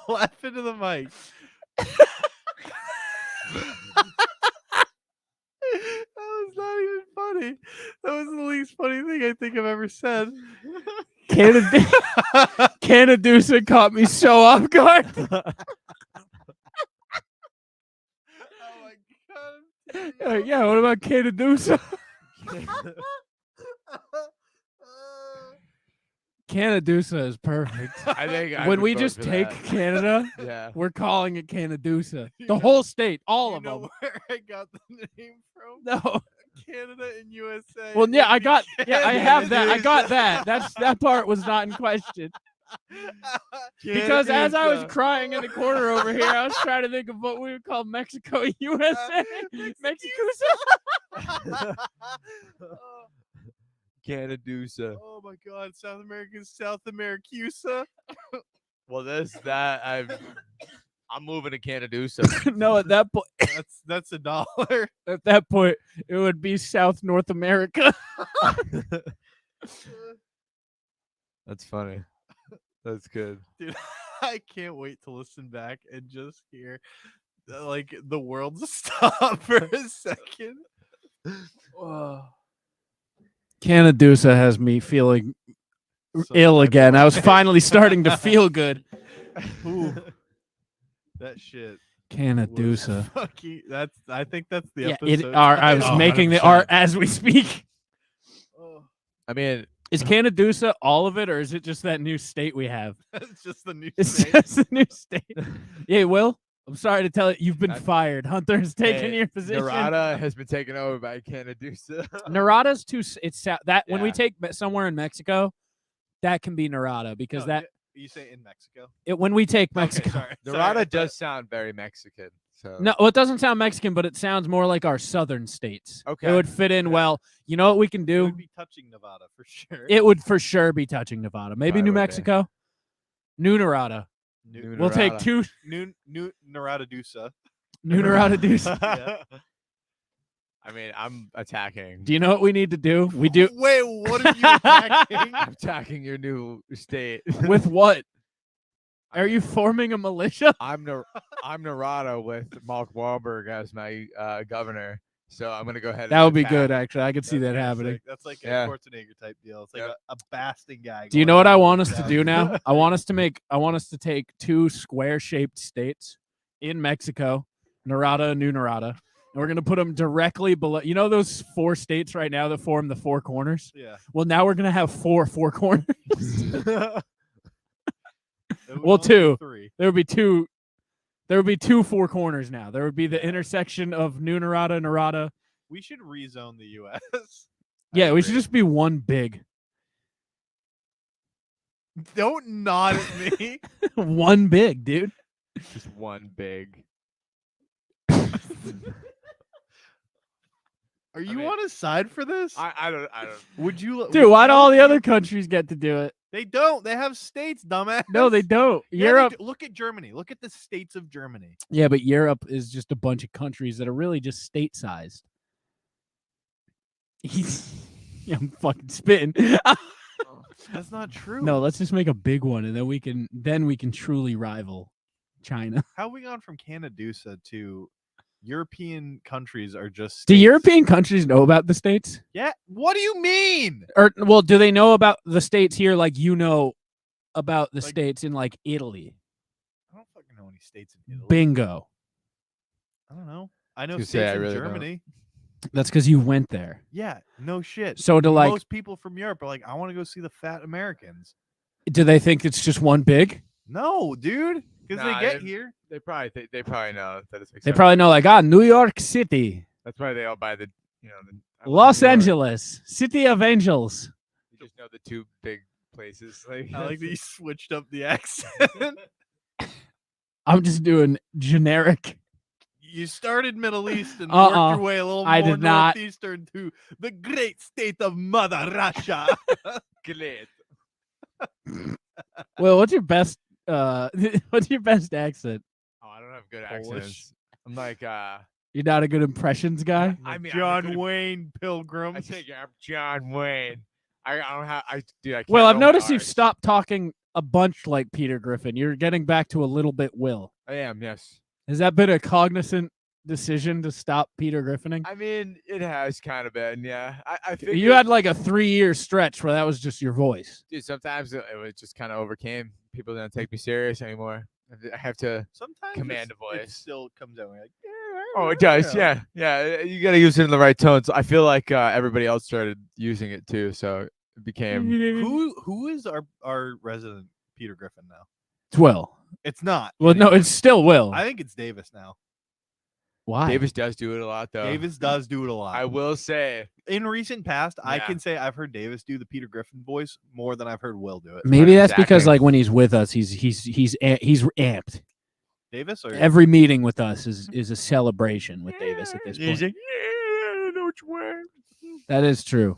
Laugh into the mic. That was not even funny. That was the least funny thing I think I've ever said. Canadusa caught me so off guard. Oh my god. Yeah, what about Canadusa? Canadusa is perfect. I think I When would we vote just for take that. Canada, Yeah. we're calling it Canadusa. You The know- whole state, all You of know them. where I got the name from? No. Canada and USA. Well, yeah, I It'd be got. Yeah, I have that. I got Canadusa. that. That part was not in question. Because as I was crying in the corner over here, I was trying to think of what we would call Mexico, USA, Mexicusa. Canadusa. Oh my god, South America's South Americusa. Well, I'm moving to Canadusa. No, at that point, That's $1. at that point, it would be South North America. That's funny. That's good. Dude, I can't wait to listen back and just hear like the world stop for a second. Canadusa has me feeling So ill much again. I was fun. finally starting to feel good. Ooh, that shit. was Canadusa. fucking- I think that's the Yeah, episode. I was Oh, making the 100%. art as we speak. Oh, I mean, Is Canadusa all of it, or is it just that new state we have? it's just the new It's state. just a new state. Yeah, Will, I'm sorry to tell you, you've been I- fired. Hunter has taken hey, your position. Narada has been taken over by Canadusa. Narada's too. It's that when we Yeah. take somewhere in Mexico, that can be Narada because No, that you say in Mexico. when we take Okay, Mexico. sorry. Narada I does sound very Mexican. So No, well, it doesn't sound Mexican, but it sounds more like our southern states. Okay. It would fit in Yeah. well. You know what we can It do? would be touching Nevada for sure. It would for sure be touching Nevada. Maybe Probably New would be. Mexico. New Narada. New We'll take Narada. two New Naradadusa. New Narada dudes. Yeah. I mean, I'm attacking. Do you know what we need to do? We do Wait, what are you attacking? I'm attacking your new state. with what? Are you forming a militia? I'm Narada with Mark Wahlberg as my governor. So I'm gonna go ahead. That and would be attack. good, actually. I could see that That's happening. sick. That's like Yeah. a Schwarzenegger type deal. It's like Yep. a basting guy. Do you going know what I around want with us to that. do now? I want us to take two square-shaped states in Mexico, Narada and New Narada, and we're gonna put them directly below. You know those four states right now that form the four corners? Yeah. Well, now we're gonna have four corners. It would Well, only be two. 3. There would be two. There would be two four corners now. There would be the intersection of New Narada, Narada. We should rezone the U.S. Yeah, we should agree. just be one big, Don't nod at me. one big, dude. Just one big. Are you mean, on his side for this? I don't. Would you? Dude, why do all the other countries get to do it? They don't. They have states, dumbass. No, they don't. Yeah, they Europe. do. Look at Germany. Look at the states of Germany. Yeah, but Europe is just a bunch of countries that are really just state sized. Yeah, I'm fucking spitting. That's not true. No, let's just make a big one, and then we can truly rival China. How have we gone from Canadusa to European countries are just Do states? European countries know about the states? Yeah. What do you mean? Or well, do they know about the states here like you know about the Like- states in like Italy? I don't fucking know any states in Italy. Bingo. I don't know. I know gonna states say, I in really don't. Germany. That's because you went there. Yeah, no shit. So to like, Most people from Europe are like, I want to go see the fat Americans. do they think it's just one big? No, dude, because Nah, they get here. They probably know that it's. They acceptable. probably know like, New York City, That's why they all buy the. Los New York. Angeles, City of Angels. You just know the two big places. Like, I like that you switched up the accent. I'm just doing generic. You started Middle East and Uh-uh. worked your way a little I more did not. northeastern to the great state of Mother Russia. Great. Well, what's your best? What's your best accent? Oh, I don't have good Polish. accents. I'm like, You're not a good impressions guy. I mean, John Wayne Pilgrim. I think I'm John Wayne. I don't have. Dude, I can't Well, I've roll my noticed you've Rs. stopped talking a bunch like Peter Griffin. You're getting back to a little bit Will. I am, yes. Has that been a cognizant decision to stop Peter Griffining? I mean, it has kind of been, yeah. I think You had like a 3-year stretch where that was just your voice. dude. Sometimes it was just kind of overcame. People don't take me serious anymore. I have to. Sometimes Command a It voice. still comes out like, Oh, it does. Yeah, yeah. You got to use it in the right tones. I feel like everybody else started using it too, so it became. Who is our resident Peter Griffin now? It's Will. It's not. Well, no, anymore. it's still Will. I think it's Davis now. Why? Davis does do it a lot, though. Davis does do it a lot. I will say. In recent past, I Yeah. can say I've heard Davis do the Peter Griffin voice more than I've heard Will do it. Maybe that's because Exactly. like when he's with us, he's amped. Davis or Every meeting with us is a celebration with Davis at this He's point. like, yeah, I know what you want. That is true.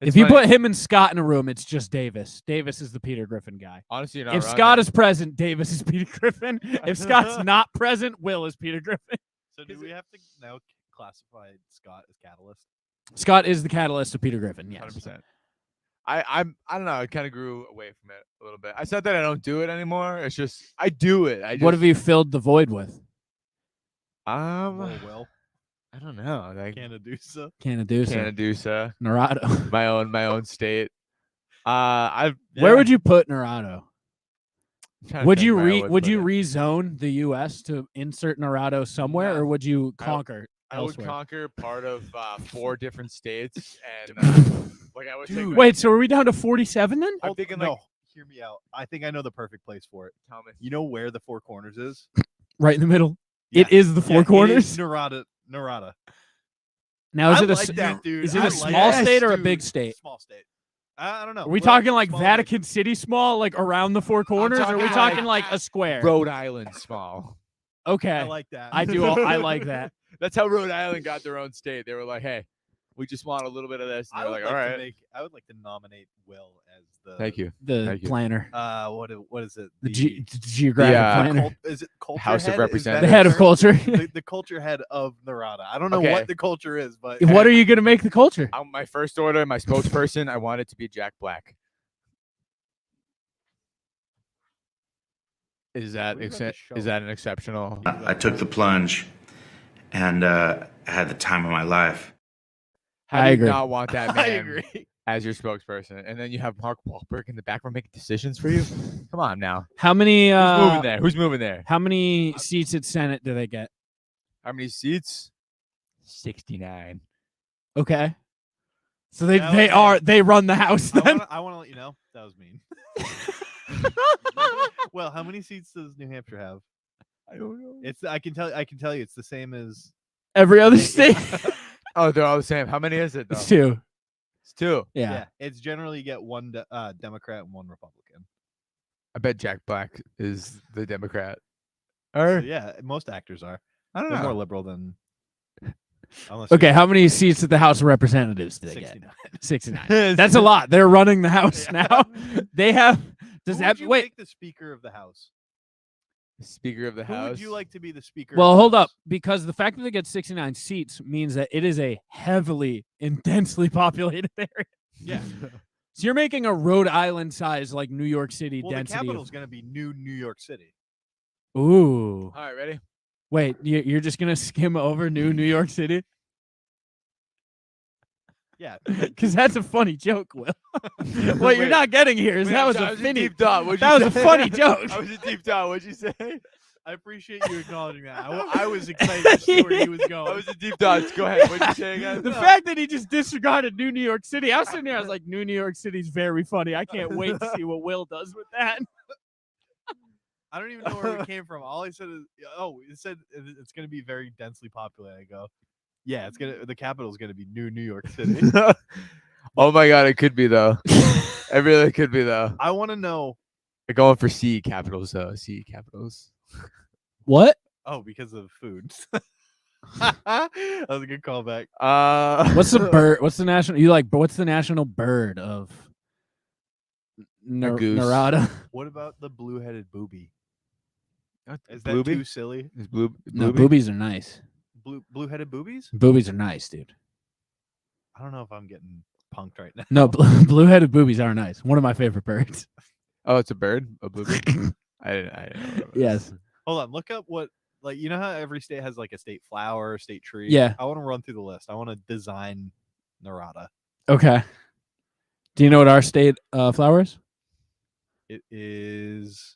It's If you funny. put him and Scott in a room, it's just Davis. Davis is the Peter Griffin guy. Honestly, you're not If wrong Scott there. is present, Davis is Peter Griffin. If Scott's not present, Will is Peter Griffin. So do we have to now classify Scott as catalyst? Scott is the catalyst of Peter Griffin. Yes. 100%. I don't know. I kind of grew away from it a little bit. I said that I don't do it anymore. It's just I do it. What have you filled the void with? Well, I don't know. Like Canadusa. Canadusa. Canadusa, Narado. my own state. I've Where would you put Narado? Would you would you rezone the U.S. to insert Narado somewhere, No. or would you I- conquer I would elsewhere? conquer part of 4 different states, and like I would take. Dude. Wait, so are we down to 47 then? I'm thinking no, like hear me out. I think I know the perfect place for it. tell me. You know where the Four Corners is? Right in the middle. Yeah. It is the Four Yeah, it Corners. is Narada. Now, is I it a like that, dude. is it I a like small that. state or a Dude, big state? Small state. I don't know. Are we Well, talking like small, Vatican City small, like around the Four Corners, or are we talking talking like like a square? Rhode Island small. Okay, I like that. I do. I like that. That's how Rhode Island got their own state. They were like, "Hey, we just want a little bit of this." And I they're would like, "All like right, to I would like to nominate Will as the. thank you." The Thank you. planner, What is it? the geographic Yeah. planner, Is it culture House of head? Is that Representatives. the a head of term? culture. The culture head of Narada. I don't know Okay. what the culture is, but What are you gonna make the culture? My first order, my spokesperson, I want it to be Jack Black. Is that What about the show? is that an exceptional? I took the plunge and I had the time of my life. How I do you agree. not want that I man agree. as your spokesperson, and then you have Mark Wahlberg in the background making decisions for you? Come on now, How many? who's moving there? Who's moving there? How many seats at Senate do they get? How many seats? 69. Okay, so they Yeah, they run the House then. I want to let you know that was mean. Well, how many seats does New Hampshire have? I don't know. It's I can tell you it's the same as Every other state. Oh, they're all the same. How many is it though? It's 2. It's 2. Yeah. It's generally you get one Democrat and one Republican. I bet Jack Black is the Democrat. So, Or yeah, most actors are. I don't They're know. more liberal than. Unless Okay, how many seats at the House of Representatives do they get? 69. 69. That's a lot. They're running the House Yeah. now. They have. Does Who that would you wait? make the Speaker of the House? Speaker of the Who House. would you like to be the Speaker? Well, of the hold up, House? because the fact that they get 69 seats means that it is a heavily, intensely populated area. Yeah. So you're making a Rhode Island size, like New York City Well, the density. capital's going to be New York City. Ooh. All right, ready? Wait, you're just gonna skim over New York City? Yeah. Because that's a funny joke, Will. What you're Wait. not getting here is Wait, that I'm was sorry, a I was funny. deep thought. What'd That you was a say? funny joke. I was a deep thought. What'd you say? I appreciate you acknowledging that. I was excited to see where he was That going. was a deep thought. Go ahead. What'd you say again? The fact that he just disregarded New York City, I was sitting there, I was like, New York City's very funny. I can't wait to see what Will does with that. I don't even know where it came from. All I said is, it said it's going to be very densely populated. I go, yeah, the capital is going to be New York City. Oh my god, it could be though. It really could be though. I want to know. They're going for C capitals though. C capitals. What? Oh, because of food. That was a good callback. What's the bird? What's the national? What's the national bird of goose. Narada? What about the blue-headed booby? Is that Blueby? too silly? Is blue? No, Blueby? boobies are nice. Blue-headed boobies? Boobies are nice, dude. I don't know if I'm getting punked right now. No, blue-headed boobies are nice. One of my favorite birds. Oh, it's a bird. A bluebird. I didn't know what it was. Yes. Hold on, look up what you know how every state has like a state flower, state tree. Yeah. I want to run through the list. I want to design Narada. Okay. Do you know what our state flower is? It is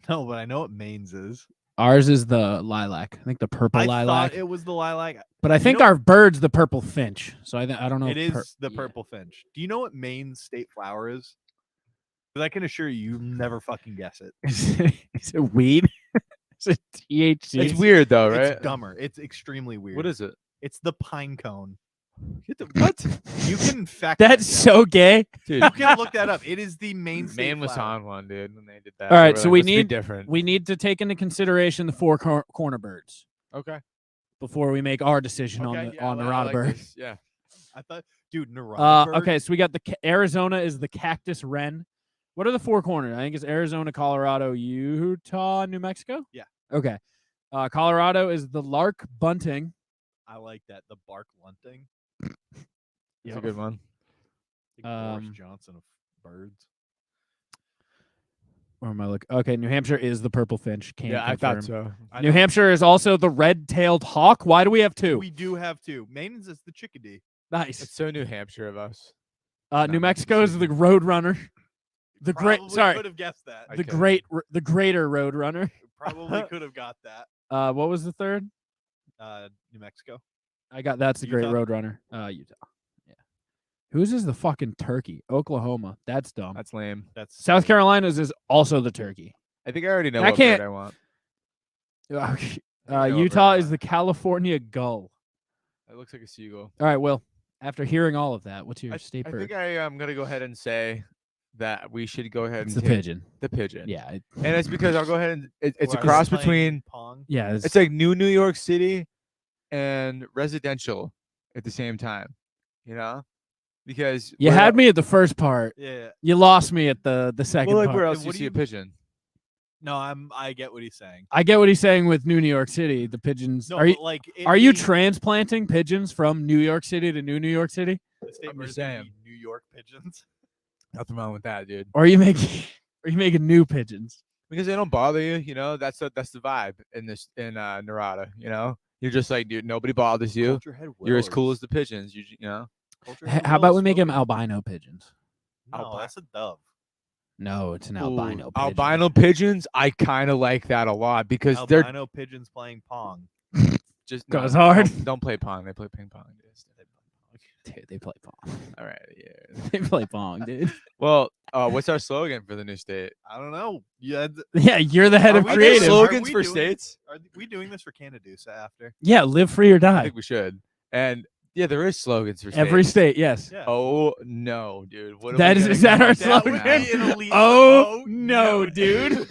no, but I know what Maine's is. Ours is the lilac. I think the purple I lilac. thought it was the lilac. But I think know- our bird's the purple finch. So I don't know. It if is the purple finch. Do you know what Maine's state flower is? Because I can assure you, you never fucking guess it. Is it weed? Is it THC? It's weird though, right? It's dumber. It's extremely weird. What is it? It's the pine cone. What? You can fact. That's check so gay. Dude, that. You can look that up. It is the main. State Maine was flower. on one, dude, when they did that. All They right, were so like, we "Let's be need- different. We need to take into consideration the four corner birds Okay. before we make our decision Okay, on the yeah, on I Narada like bird. this, Yeah. I thought, dude, Narada. bird? Okay, so we got the Arizona is the cactus wren. What are the four corners? I think it's Arizona, Colorado, Utah, New Mexico. Yeah. Okay. Colorado is the lark bunting. I like that. The bark lunting. That's a good one. Like Boris Um, Johnson of birds. Where am I looking? Okay, New Hampshire is the purple finch. Can't Yeah, I confirm. thought so. I New know- Hampshire is also the red-tailed hawk. Why do we have two? We do have two. Maine's is the chickadee. Nice. It's so New Hampshire of us. New not Mexico is the road runner. The great, Probably sorry, could have guessed that. I the couldn't. the greater road runner. Probably could have got that. What was the third? New Mexico. I got that's the great Utah. road runner. Utah. Yeah. Whose is the fucking turkey? Oklahoma. That's dumb. That's lame. That's South Carolina's is also the turkey. I think I already know I what can't- bird I want. Uh, know what Utah bird I is the California gull. It looks like a seagull. All right, Will. After hearing all of that, what's your I state think bird? I am gonna go ahead and say that we should go ahead It's and the take pigeon. The pigeon. Yeah. And it's because I'll go ahead and it's a Where I was cross playing between. Pong. Yeah. It's like New York City and residential at the same time. You know, because you where- had me at the first part. Yeah. You lost me at the second Well, like part. where else What do you do see you- a pigeon? No, I get what he's saying. I get what he's saying with New York City. The pigeons. No, are you but like are you transplanting pigeons from New York City to New York City? The state I'm bird just is gonna saying. be New York pigeons. Nothing wrong with that, dude. Or are you making new pigeons? Because they don't bother you. You know, that's the vibe in Narada. You know, you're just like, dude, nobody bothers you. Culture Head You're as cool Willows. as the pigeons. You know. Culture Head How about we Willows make them smoking- albino pigeons? No, Albi- that's a dove. No, it's an Ooh, albino pigeon. albino pigeons. I kind of like that a lot because they're Albino pigeons playing pong. just Goes no, hard. Don't play pong. They play ping pong. Dude, they play pong. All right. Yeah. They play pong, dude. Well, what's our slogan for the new state? I don't know. Yeah. Yeah, you're the head Are of we doing creative. slow- Slogans we for doing- states? Are we doing this for Canada after? Yeah, live free or I die. think we should. And yeah, there is slogans for Every states. state, yes. Yeah. Oh no, dude! What are That we is- gonna is that come our up with That would slogan? be an elite. Oh, no, dude.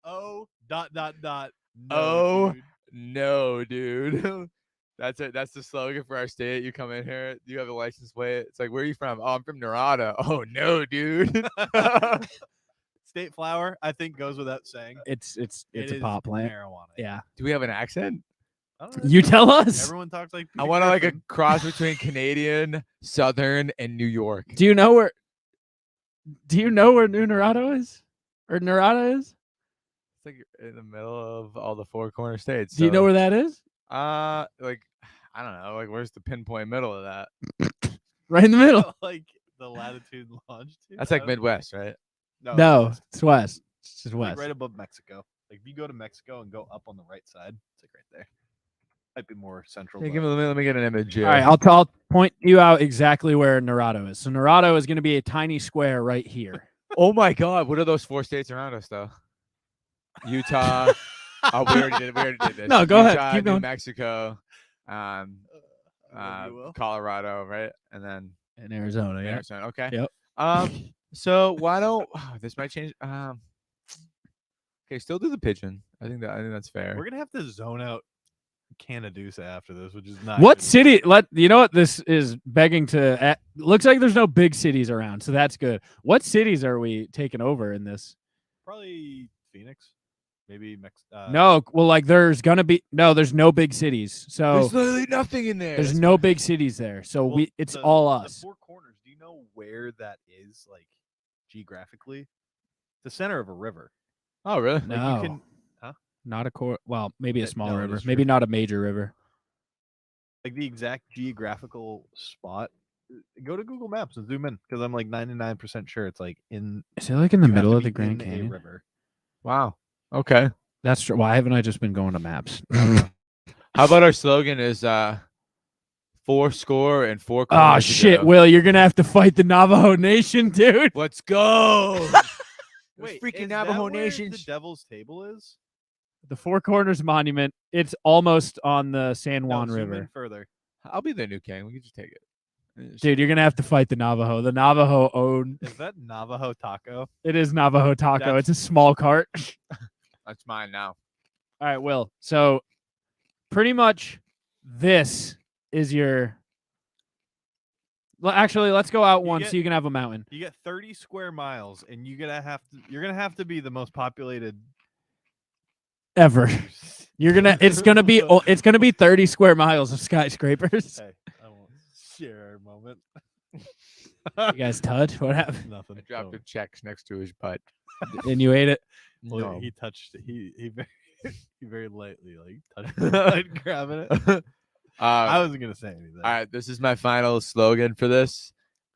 Oh, dot, dot, dot. No, Oh. dude. No, dude. That's it. That's the slogan for our state. You come in here, you have a license plate. It's like, where are you from? Oh, I'm from Narada. Oh no, dude. State flower, I think, goes without saying. It's It a is pot plant. Marijuana. Yeah. Do we have an accent? I don't know. You tell us. Everyone talks like. I Peter want like a Griffin. cross between Canadian, Southern, and New York. Do you know where New Narado is? Or Narada is? It's like in the middle of all the four corner states. Do you know so- where that is? Like I don't know. Like, where's the pinpoint middle of that? Right in the middle. Like the latitude and longitude. That's like Midwest, right? No, it's west. It's just like west. right above Mexico. Like if you go to Mexico and go up on the right side, it's like right there. Might be more central. Hey, but- let me get an image here. All right, I'll point you out exactly where Narado is. So Narado is going to be a tiny square right here. Oh my God, what are those 4 states around us though? Utah. Oh, we already did this. No, go ahead. Utah, Keep New going. Mexico, you will. Colorado, right? And then In Arizona, yeah. Arizona. Okay. Yep. So why don't this might change? Okay, still do the pigeon. I think that's fair. We're gonna have to zone out Canadusa after this, which is not. What good. city? You know what this is begging to. Looks like there's no big cities around, so that's good. What cities are we taking over in this? Probably Phoenix, maybe No, well, like there's gonna be there's no big cities. So There's literally nothing in there. there's no big cities there. So Well, it's the- all The us. Four Corners. Do you know where that is, like geographically? The center of a river. Oh, really? Like, No, you can, not a core. Well, maybe a small no, it river. is Maybe true. not a major river. like the exact geographical spot. Go to Google Maps and zoom in because I'm like 99% sure it's like in. Is it like in the you have middle to of the be Grand in a Canyon? river. Wow. Okay. That's true. Why haven't I just been going to maps? How about our slogan is 4 score and 4 Oh corners to shit, go. Will, you're gonna have to fight the Navajo Nation, dude. Let's go. Wait, freaking is Navajo that where Nation. the Devil's Table is? The Four Corners Monument. It's almost on the San No, Juan zoom in River. further. I'll be the new king. We can just take it. Dude, you're gonna have to fight the Navajo. The Navajo own. Is that Navajo Taco? It is Navajo Taco. That's- It's a small cart. That's mine now. All right, Will. So pretty much this is your. Well, actually, let's go out You one get- so you can have a mountain. You get 30 square miles, and you're gonna have to be the most populated. Ever. You're gonna. It's gonna be. It's gonna be 30 square miles of skyscrapers. Hey, I won't share a moment. You guys touch? What happened? Nothing. I dropped Oh. a checks next to his butt. And you ate it. Well, No. he touched it. He very, he very lightly like touched it, like, grabbing it. I wasn't gonna say anything. All right, this is my final slogan for this.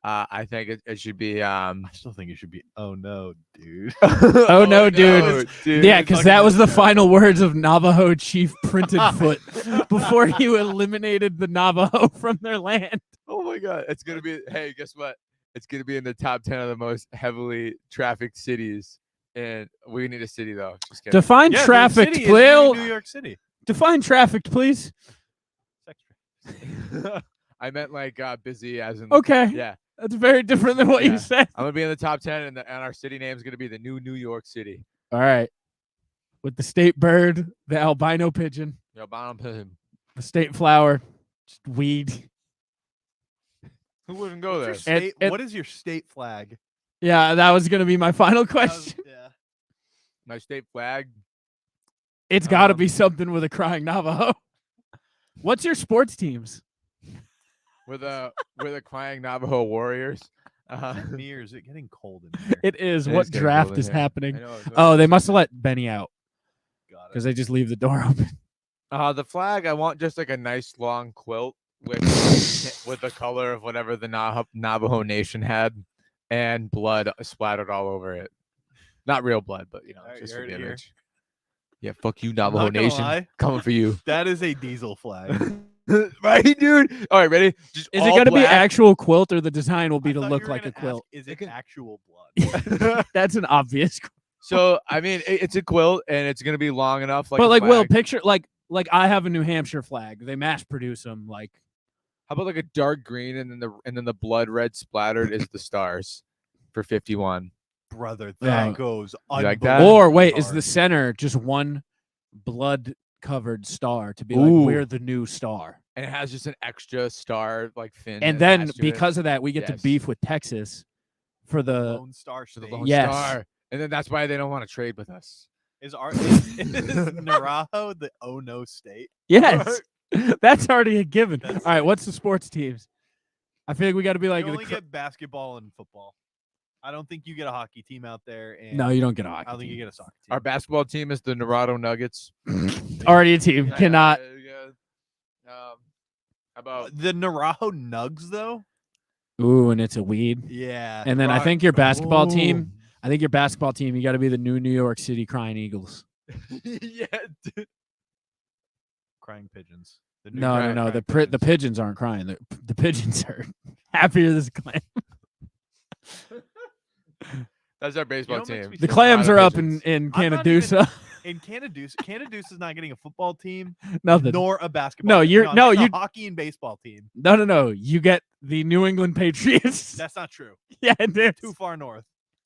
I think it should be. I still think it should be. Oh no, dude. Oh no, dude. Yeah, because fucking that was the terrible. final words of Navajo Chief Printed Foot before you eliminated the Navajo from their land. Oh my God, it's gonna be. Hey, guess what? It's gonna be in the top 10 of the most heavily trafficked cities. And we need a city though. Just kidding. Define Yeah, the trafficked, city is really please. New York City. Define trafficked, please. Sex traffic. I meant like busy as in. Okay. Yeah, That's very different than what Yeah. you said. I'm gonna be in the top 10, and our city name is gonna be the new New York City. All right. With the state bird, the albino pigeon, Yo, bottom pin. the state flower, just weed. Who wouldn't go there? What's your state, and- what is your state flag? Yeah, that was going to be my final That was- question. yeah. My state flag. It's got to Um, be something with a crying Navajo. What's your sports teams? With a crying Navajo warriors. Is it me or is it getting cold in here? It is. It What is getting draft cold in is here. I happening? know, it's Oh, what they I'm must have saying. let Benny out Got because they just leave the door open. The flag. I want just like a nice long quilt with with the color of whatever the Navajo Nation had, and blood splattered all over it. Not real blood, but Alright, just you for heard the it here. image. Yeah, fuck you, I'm Navajo not gonna Nation. lie, Coming for you. that is a diesel flag. Right, dude? All right, ready? Just Is it all going to be black. actual quilt or the design will be I to thought look you were like a gonna quilt? ask, is It it can- actual blood? That's an obvious. So, I mean, it's a quilt, and it's going to be long enough. Like But a like, Will, flag. picture like I have a New Hampshire flag. They mass produce them. Like, How about like a dark green, and then the blood red splattered is the stars for 51. Brother, Yeah. that goes You like that? unbelievably or wait, is hard. the center just one blood-covered star to be Ooh. like we're the new star? And it has just an extra star like fin. And then attached to it. because of that, we get Yes. to beef with Texas for the. Lone Star For the State? Lone Yes. Star. And then that's why they don't want to trade with us. Is Naraho the oh no state? Yes, that's already a given. That's- All right, what's the sports teams? I feel like we got to be like. you the only get basketball and football. I don't think you get a hockey team out there. And no, you don't get a hockey. I don't think you team. get a soccer team. Our basketball team is the Narado Nuggets. Already a team Yeah, cannot. yeah. How about The Naraho Nugs though? Ooh, and it's a weed. Yeah. And then I think your basketball team. Oh. I think your basketball team. You got to be the New York City Crying Eagles. yeah, dude. Crying Pigeons. The new No, crying- no. crying The pigeons aren't crying. The pigeons are happier this clam. That's our baseball what makes team. me The so clams Colorado are up Pigeons. in I'm not even- Canadusa. In Canaduce is not getting a football team, Nothing. nor a basketball. No, team. you're- I'm no, getting a you- hockey and baseball team. No. You get the New England Patriots. That's not true. Yeah, it is. Too far north.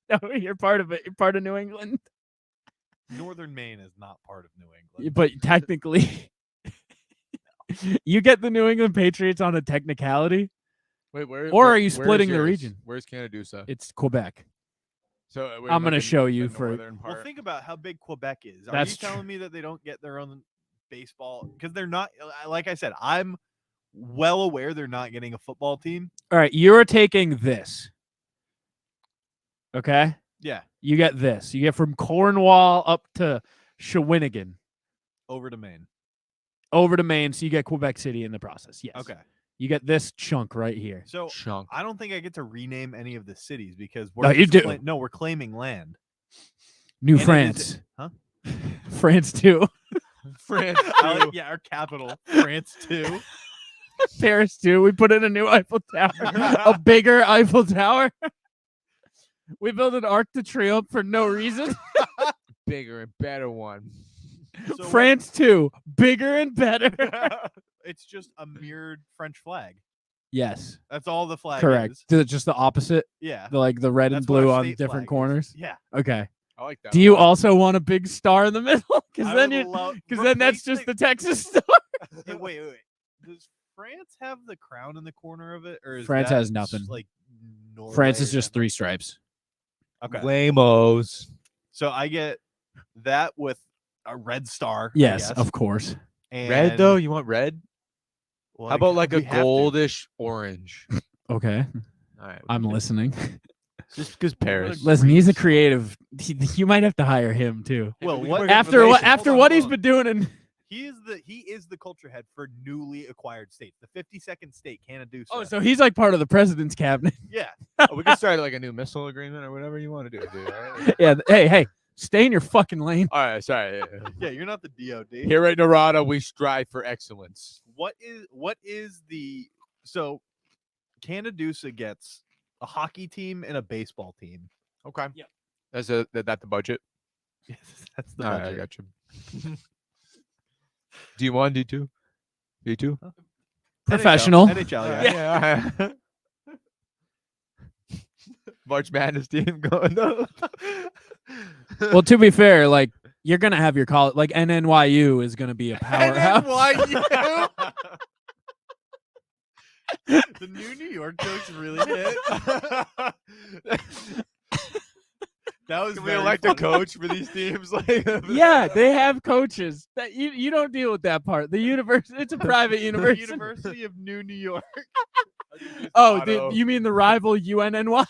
No, you're part of it. You're part of New England. Northern Maine is not part of New England. But technically, you get the New England Patriots on a technicality. Wait, where? Or where- are you where is splitting the yours? region? Where's Canadusa? It's Quebec. So I'm gonna show you for- northern Well, part. think about how big Quebec is. Are That's you telling me that they don't get their own baseball? Because they're not. Like I said, I'm well aware they're not getting a football team. All right, you're taking this. Okay? Yeah, You get this. You get from Cornwall up to Shawinigan, over to Maine. over to Maine, so you get Quebec City in the process. Yes. Okay, You get this chunk right here. so Chunk. I don't think I get to rename any of the cities because No, we're you just do. no, we're claiming land. New And it is- France. huh? France too. France. I like- yeah, our capital, France too. Paris too. We put in a new Eiffel Tower. A bigger Eiffel Tower. We built an Arc de Triomphe for no reason. Bigger and better one. So what- France too. Bigger and better. it's just a mirrored French flag. Yes. That's all the flag Correct. is. Just the opposite. Yeah, The red and That's what our blue on state different flag is. corners. Yeah. Okay. I like that. Do you also want a big star in the middle? Because I then would you love- because then that's replace just the Texas star. Hey, wait. Does France have the crown in the corner of it, or is France that has s- nothing. Like Norway France is or just something? 3 stripes. Okay, Lamos. so I get that with a red star. I Yes, guess, of course. Red and- though? You want red? well, How about like a we have to. goldish orange? Okay. All right. I'm listening. Just because Paris. Listen, he's a creative. You might have to hire him too. Well, we can what work in After relation. after Hold what on, he's hold been doing in he is the culture head for newly acquired states. The 52nd state, Canaduce. Oh, so he's like part of the president's cabinet. yeah. Oh, we can start like a new missile agreement or whatever you want to do, dude. All right, Yeah. Hey, stay in your fucking lane. all right sorry. Yeah. Yeah, you're not the DOD. Here at Narada, we strive for excellence. What is the so Canaduce gets a hockey team and a baseball team. Okay. Yeah. That's that the budget? That's the All right, I budget. got you. D1, D2, D2. Professional. NHL, yeah. Yeah. March Madness team going though. Well, to be fair, like you're gonna have your college, like NNYU is gonna be a powerhouse. NYU. The new New York jokes really hit. That was Can we very elect a funny. coach for these teams? Like, Yeah, they have coaches. That you don't deal with that part. The university, it's a private The university. University of New York. Oh, Auto. you mean the rival UNNY?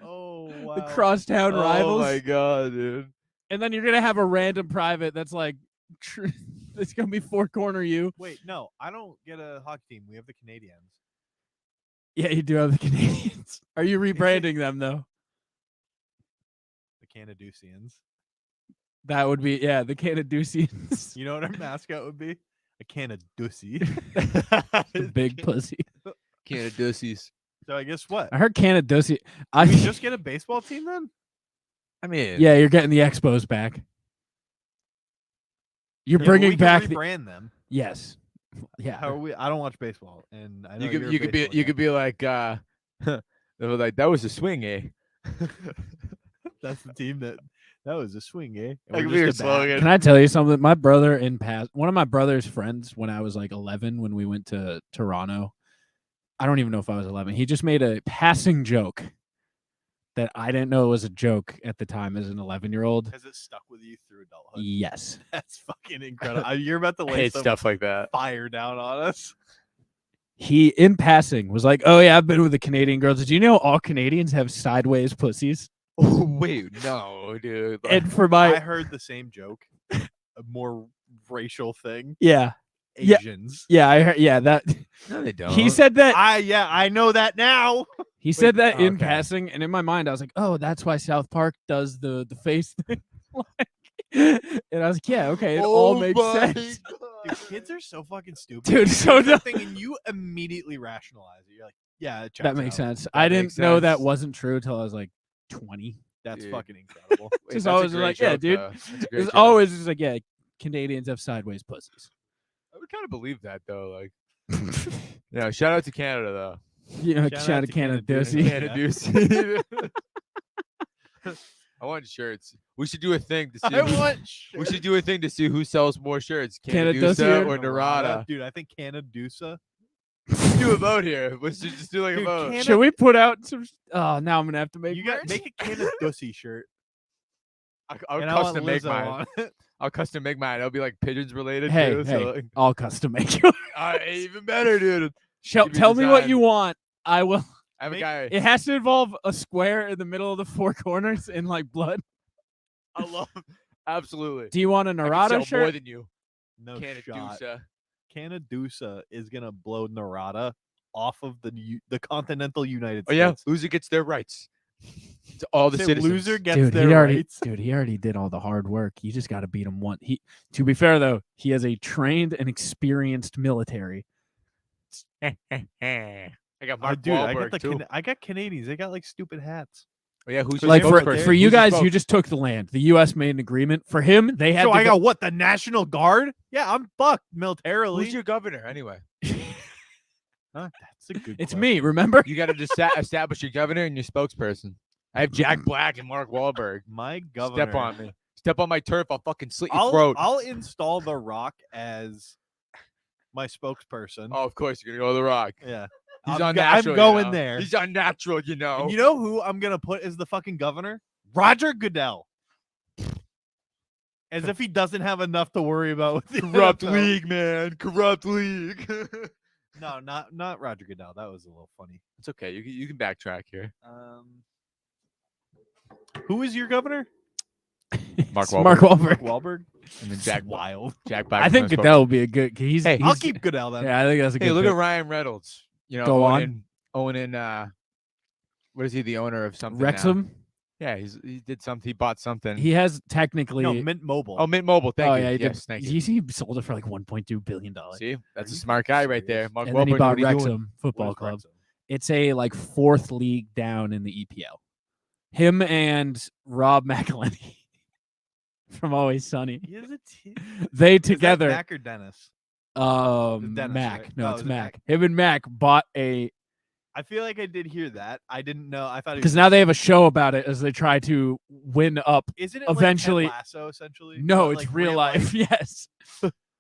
Oh wow. The crosstown oh rivals. my god, dude. And then you're gonna have a random private that's like, it's gonna be Four Corner U. Wait, no, I don't get a hockey team. We have the Canadians. Yeah, you do have the Canadians. Are you rebranding them though? The Canaduceans. That would be the Canaduceans. You know what our mascot would be? A Canaducey. The big pussy. Canaducees. So I guess what? I heard Canaducey. I We just get a baseball team then? I mean, yeah, you're getting the Expos back. You're Yeah, but bringing we back can the rebrand them. yes. Yeah. How are we? I don't watch baseball, and I know you you're could a you could be baseball you guy. could be like they were like that was a swing, eh? That's the team that was a swing, eh? And That we're could be your just a bat. slogan. Can I tell you something? My brother one of my brother's friends when I was like 11 when we went to Toronto. I don't even know if I was 11. He just made a passing joke that I didn't know was a joke at the time as an 11-year-old. Has it stuck with you through adulthood? Yes. That's fucking incredible. You're about to I lay hate some stuff like that. fire down on us. He in passing was like, "Oh yeah, I've been with the Canadian girls. Did you know all Canadians have sideways pussies?" Oh wait, no, dude. And for I my heard the same joke more racial thing. Yeah. Yeah. Asians. Yeah, I heard. Yeah, that No, they don't. he said that. I know that now. He said that in okay. passing, and in my mind, I was like, "Oh, that's why South Park does the face thing." And I was like, "Yeah, okay, it all makes sense." Dude, kids are so fucking stupid. Dude, You so say that dumb. thing and you immediately rationalize it. You're like, yeah, it That checks makes out. sense. I didn't makes know that sense. wasn't true until I was like 20. That's Dude. fucking incredible. Wait, Just that's a always great like, yeah, joke, dude. though. That's a great It's joke. always just like, yeah, Canadians have sideways pussies. I would kind of believe that though. Like, yeah. Shout out to Canada though. You know, Shout shout out out to to Canada Canada Ducey. Ducey. Canada Deuce. I want shirts. We should do a thing to see. I who- want we should do a thing to see who sells more shirts, Canada Canada Deuce or Narada. Dude, I think Canadusa. Let's do a vote here. Let's just do like a Dude, vote. Canada- Should we put out some? Oh, now I'm gonna have to make. You got merch. make a Canadussy shirt. I'll and I want custom make Lizzo mine. on it. I'll custom make mine. It'll be like pigeons related Hey, too. hey, So like, I'll custom make you. even better, dude. Give me Tell me what design. you want. I will. I have a Make- guy. It has to involve a square in the middle of the four corners in like blood. I love. Absolutely. Do you want a I can Narada sell more shirt? than you. No Canada shot. Deuce. Canadusa is gonna blow Narada off of the continental United Oh States. yeah, loser gets their rights. To all the Say citizens. loser gets Dude, their he already, rights. dude, he already did all the hard work. You just got to beat him one. To be fair though, he has a trained and experienced military. I got Mark Dude, Wahlberg too. I got Canadians. They got like stupid hats. Oh, yeah, who's your Like for spokesperson? for you Who's your guys, you spokes- just took the land. The U.S. made an agreement for him. They had. So to I go- got what? The National Guard? Yeah, I'm fucked militarily. Who's your governor anyway? Huh, that's a good. It's question. me. Remember? You got to just establish your governor and your spokesperson. I have Jack Black and Mark Wahlberg. My governor. Step on me. Step on my turf. I'll fucking slit your throat. I'll install The Rock as my spokesperson. Oh, of course you're gonna go to the Rock. Yeah, He's I'm unnatural. you going know? there. He's unnatural, you know. And you know who I'm gonna put as the fucking governor? Roger Goodell. As if he doesn't have enough to worry about with the Corrupt NFL. league, man. Corrupt league. No, not Roger Goodell. That was a little funny. It's okay. You can backtrack here. Who is your governor? Mark Mark Wahlberg. Wahlberg. Wahlberg. And then Jack Wild. Jack Black. I is think my Goodell will be a good. He's. Hey, I'll he's- keep Goodell then. Yeah, I think that's a good. Hey, look pick. at Ryan Reynolds. You know, Go owning what is he, the owner of something? now? Wrexham. Yeah, he did something. He bought something. He has technically. No, Mint Mobile. Oh, Mint Mobile. Thank you. yeah, he Yes, did. thank you. He sold it for like $1.2 billion. See, that's a you smart guy right serious? there. Mark And then he Wahlberg, bought what are you doing? Wrexham Football What is Club. Wrexham? It's a like fourth league down in the EPL. Him and Rob McElhenney from Always Sunny. He is a t- They Is that together. Mac or Dennis? Mac. right? No, Oh, it's is it Mac. Mac? Him and Mac bought a I feel like I did hear that. I didn't know. I thought he because was now they have a show about it as they try to win up. Isn't it eventually- like Ted Lasso essentially? No, But, it's like, real life. Yes.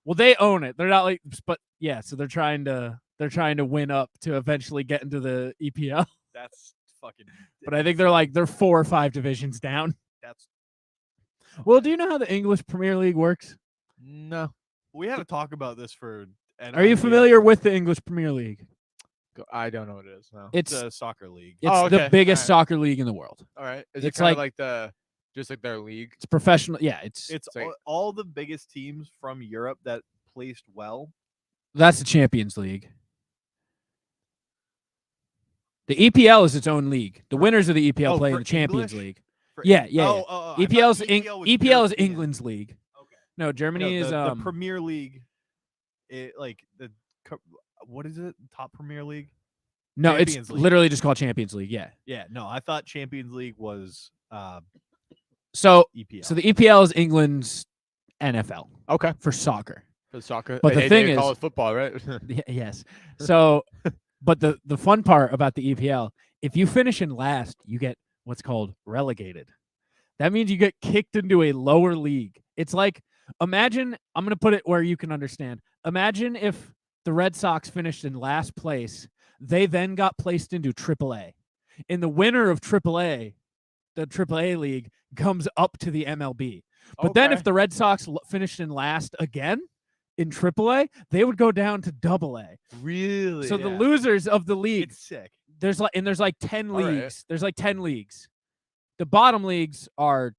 Well, they own it. They're not like, but yeah. So they're trying to win up to eventually get into the EPL. That's fucking. But I think they're 4 or 5 divisions down. That's. Well, do you know how the English Premier League works? No. We had to talk about this for. Are you familiar with the English Premier League? I don't know what it is. No. It's the soccer league? it's Oh, the okay. biggest Alright. soccer league in the world. All right. Is It's it kind like- of like just like their league? It's professional. Yeah, it's It's like- all the biggest teams from Europe that placed well. that's the Champions League. The EPL is its own league. The winners of the EPL Oh, play in for the Champions English? League. For Yeah, Eng- yeah, Oh, yeah. oh, oh, I thought EPL's was EPL is European. England's league. Okay. No, Germany No, is the Premier League. Like what is it? Top Premier League? no, it's Champions League. literally just called Champions League. Yeah. Yeah. No, I thought Champions League was So EPL. so the EPL is England's NFL Okay. for soccer. For soccer. But the They thing call is- it football, right? Yes. So, but the fun part about the EPL, if you finish in last, you get what's called relegated. That means you get kicked into a lower league. It's like, imagine, I'm going to put it where you can understand. Imagine if the Red Sox finished in last place, they then got placed into AAA. And the winner of AAA, the AAA league, comes up to the MLB. But then if Okay. the Red Sox finished in last again in AAA, they would go down to AA. Really? So the Yeah. losers of the league, it's sick. there's like 10 All right. leagues. There's like 10 leagues. The bottom leagues are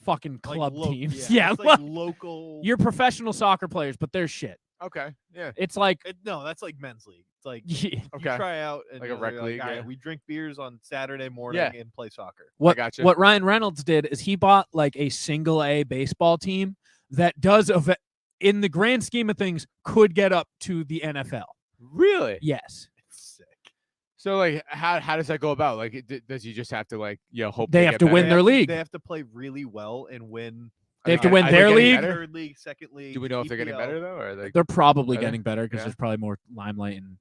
fucking Like club lo- teams. Yeah, Yeah, it's like local. you're professional soccer players, but they're shit. Okay. Yeah. It's like No, that's like men's league. It's like yeah, Okay. you try out and Like a they're rec league, "All right, yeah. we drink beers on Saturday morning Yeah. and play soccer. what gotcha. what Ryan Reynolds did is he bought like a single A baseball team that does in the grand scheme of things could get up to the NFL. Really? Yes. It's sick. So like, how does that go about? Like, does he just have to like, hope They have get to better? win their league. They have to play really well and win. They have to Are win they their getting league. better? Third league, second league. Do we know if they're getting EPL. better though, or like They're probably Are they? getting better because Yeah. there's probably more limelight and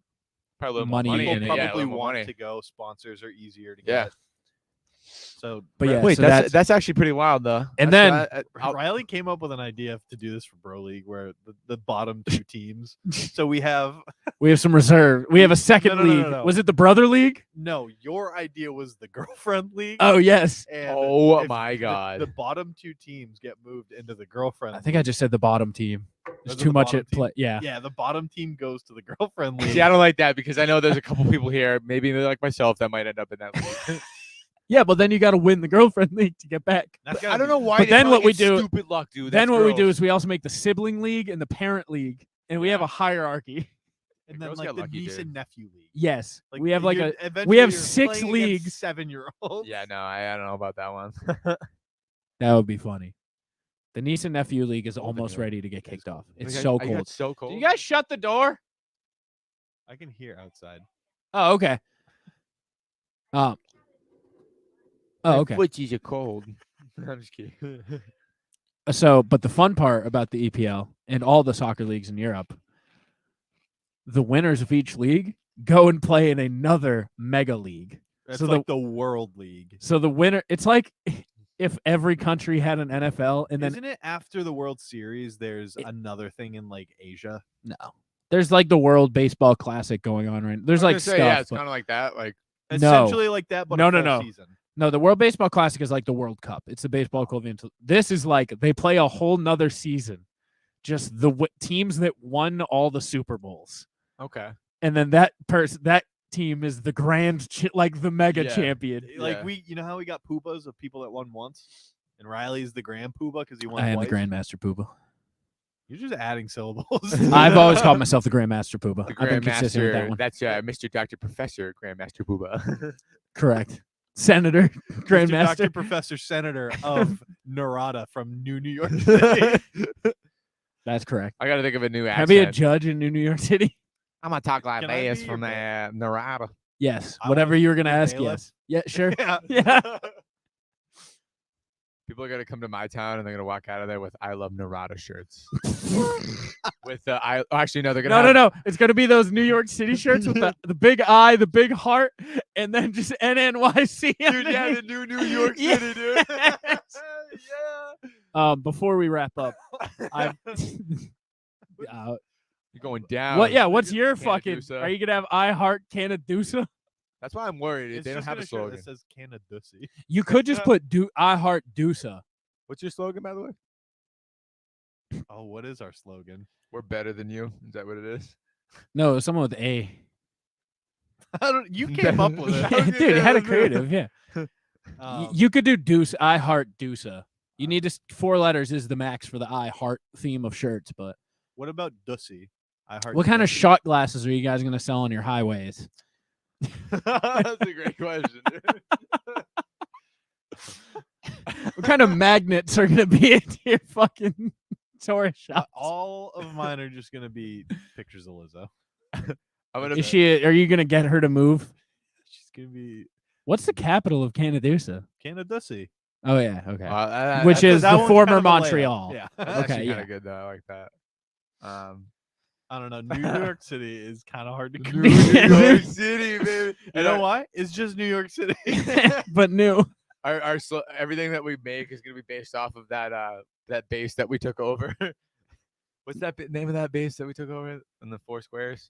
probably a little money more money in in it, it? Probably Yeah, a little more want money. to go. Sponsors are easier to Yeah. get. So, But yeah, Wait, so that's actually pretty wild though. And That's- then- Riley came up with an idea to do this for Bro League, where the bottom two teams. So we have we have some reserve. We have a second No, no, no, league. no, no. Was it the brother league? no. Your idea was the girlfriend league. Oh yes. And Oh if my the- God. The bottom two teams get moved into the girlfriend. I think I just said the bottom team. There's Was it too the much bottom at play. Yeah. Yeah, the bottom team goes to the girlfriend league. See, I don't like that because I know there's a couple people here, maybe like myself, that might end up in that league. Yeah, but then you got to win the girlfriend league to get back. That's I gotta don't be- know why. But they then what fucking we do- Stupid luck, dude. Then That's what we do gross. is we also make the sibling league and the parent league, and we have a hierarchy. And then Girls like get the lucky, niece dude. and nephew league. Yes, we have like you're- we eventually have you're 6 playing against leagues. 7-year-olds. Yeah, no, I don't know about that one. That would be funny. The niece and nephew league is Golden almost Girl. ready to get kicked off. It's Like, so I got cold. so cold. Did you guys shut the door? I can hear outside. Oh, okay. Oh, okay. Footsies are cold. I'm just kidding. So, but the fun part about the EPL and all the soccer leagues in Europe, the winners of each league go and play in another mega league. That's So like the World League. So the winner, it's like if every country had an NFL and then Isn't it after the World Series? There's another thing in like Asia. no, there's like the World Baseball Classic going on right. There's like stuff. yeah, it's but- kind of like that. Like No. Essentially like that, but No, a no, full no. season. No, the World Baseball Classic is like the World Cup. It's the baseball equivalent. This is like they play a whole nother season. Just the teams that won all the Super Bowls, okay, and then that team is the like the mega Yeah. champion. Like Yeah. you know how we got poobas of people that won once, and Riley's the grand pooba because he won I am twice. the Grandmaster Pooba. You're just adding syllables. I've always called myself the Grandmaster Pooba. the I've been consistent with that Grandmaster. one. That's Mr. Dr. Professor Grandmaster Booba. Correct. Senator, Mr. Grandmaster. Dr. Professor Senator of Narada from New York City. That's correct. I got to think of a new Can I accent. be a judge in New York City? I'm gonna talk like Can I this be from your Narada. Yes. I Whatever wanna you were gonna be ask, bailiff. yes. Yeah, sure. Yeah. Yeah. People are gonna come to my town and they're gonna walk out of there with "I love Narada" shirts. With actually no, they're gonna No. It's gonna be those New York City shirts with the big eye, the big heart, and then just NNYC. Dude, yeah, the underneath. new New York Yes. City, dude. Yeah. Before we wrap up, I've You're going down. what? Yeah, what's your fucking? Canadusa. Are you gonna have I heart Canadusa? That's why I'm worried. It's They don't just have got a shirt slogan. that says Canadussy. You could just put I heart Dusa. What's your slogan, by the way? Oh, what is our slogan? We're better than you. Is that what it is? No, someone with A. You came up with it. Yeah, dude, had a creative. Yeah, Um, you could do Deuce. I heart Dusa. You need 4 letters is the max for the I heart theme of shirts. But what about Dussy? I heart. what kind of Dussy. shot glasses are you guys gonna sell on your highways? That's a great question. What kind of magnets are gonna be into your fucking tourist shop? All of mine are just gonna be pictures of Lizzo. I'm gonna. Is she? Are you gonna get her to move? She's gonna be What's the capital of Canadusa? Canadussy. Oh yeah, okay. Which Which is That the one's former kind of a layup. Montreal. Yeah. That's Okay, actually kind yeah. of good though. I like that. I don't know. New York City is kind of hard to New commute. York City, baby. You know why? It's just New York City. But new. Our everything that we make is gonna be based off of that that base that we took over. What's that name of that base that we took over in the 4 squares?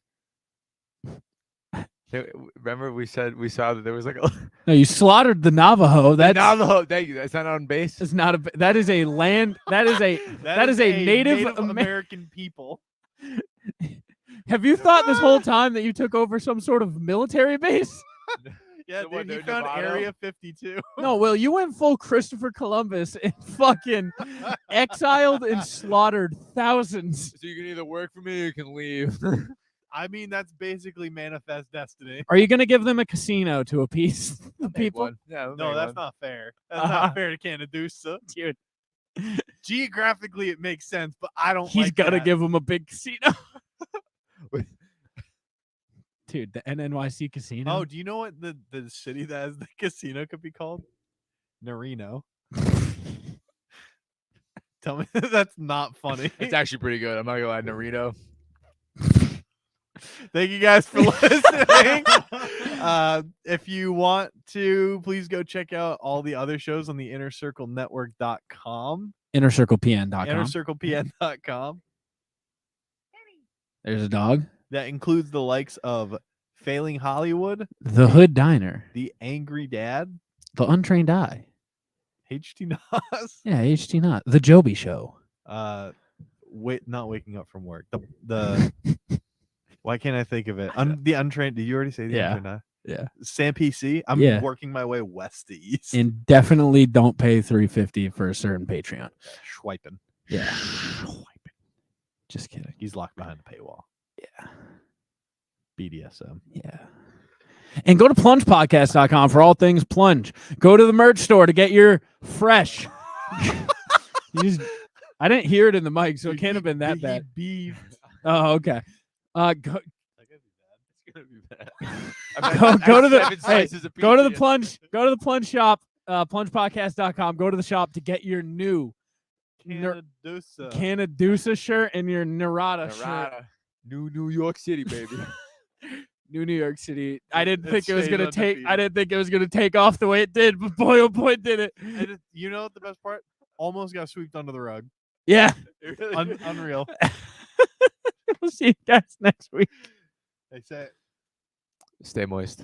Remember we saw that there was like a No, you slaughtered the Navajo. That's Navajo. Thank you. That's not on base. is not a. That is a land. That is a. That is a Native American people. Have you thought this whole time that you took over some sort of military base? Yeah, The one dude, you near found Nevada? Area 52. No, Will, you went full Christopher Columbus and fucking exiled and slaughtered thousands. So you can either work for me or you can leave. I mean, that's basically manifest destiny. Are you gonna give them a casino to appease the Make people? one. Yeah, we'll No, make that's one. not fair. That's not fair to Canadusa. Dude, Geographically, it makes sense, but I don't. he's like gotta that. give them a big casino. Wait. Dude, the NNYC casino. Oh, do you know what the city that has the casino could be called? Narino. Tell me that's not funny. It's actually pretty good. I'm not gonna lie, Narito. Thank you guys for listening. If you want to, please go check out all the other shows on the innercirclenetwork.com. InnerCirclePN.com. Innercirclepn.com. There's a dog. That includes the likes of Failing Hollywood, The Hood Diner. The Angry Dad, The Untrained Eye. HT Nas, Yeah, HT Not. The Joby Show. not waking up from work. The why can't I think of it? The Untrained. Did you already say the Yeah. Untrained Eye? Yeah. Sam PC. I'm Yeah. working my way west to east. And definitely don't pay $3.50 for a certain Patreon. Swiping. Yeah. Just kidding. He's locked behind the paywall. Yeah. BDSM. Yeah. And go to plungepodcast.com for all things plunge. Go to the merch store to get your fresh. I didn't hear it in the mic, so it can't have been that bad. Beef. Oh, okay. Go It's gonna be bad. go to the Seven hey, slices of go to the pizza plunge. Go to the plunge shop, plungepodcast.com. Go to the shop to get your new Canadusa. Canadusa shirt and your Narada shirt. Narada. New York City, baby. New York City. I didn't It think it was stays gonna take. I undefeated. didn't think it was gonna take off the way it did, but boy, oh boy, did it! And you know what the best part? Almost got swept under the rug. Yeah. Unreal. We'll see you guys next week. They say Stay moist.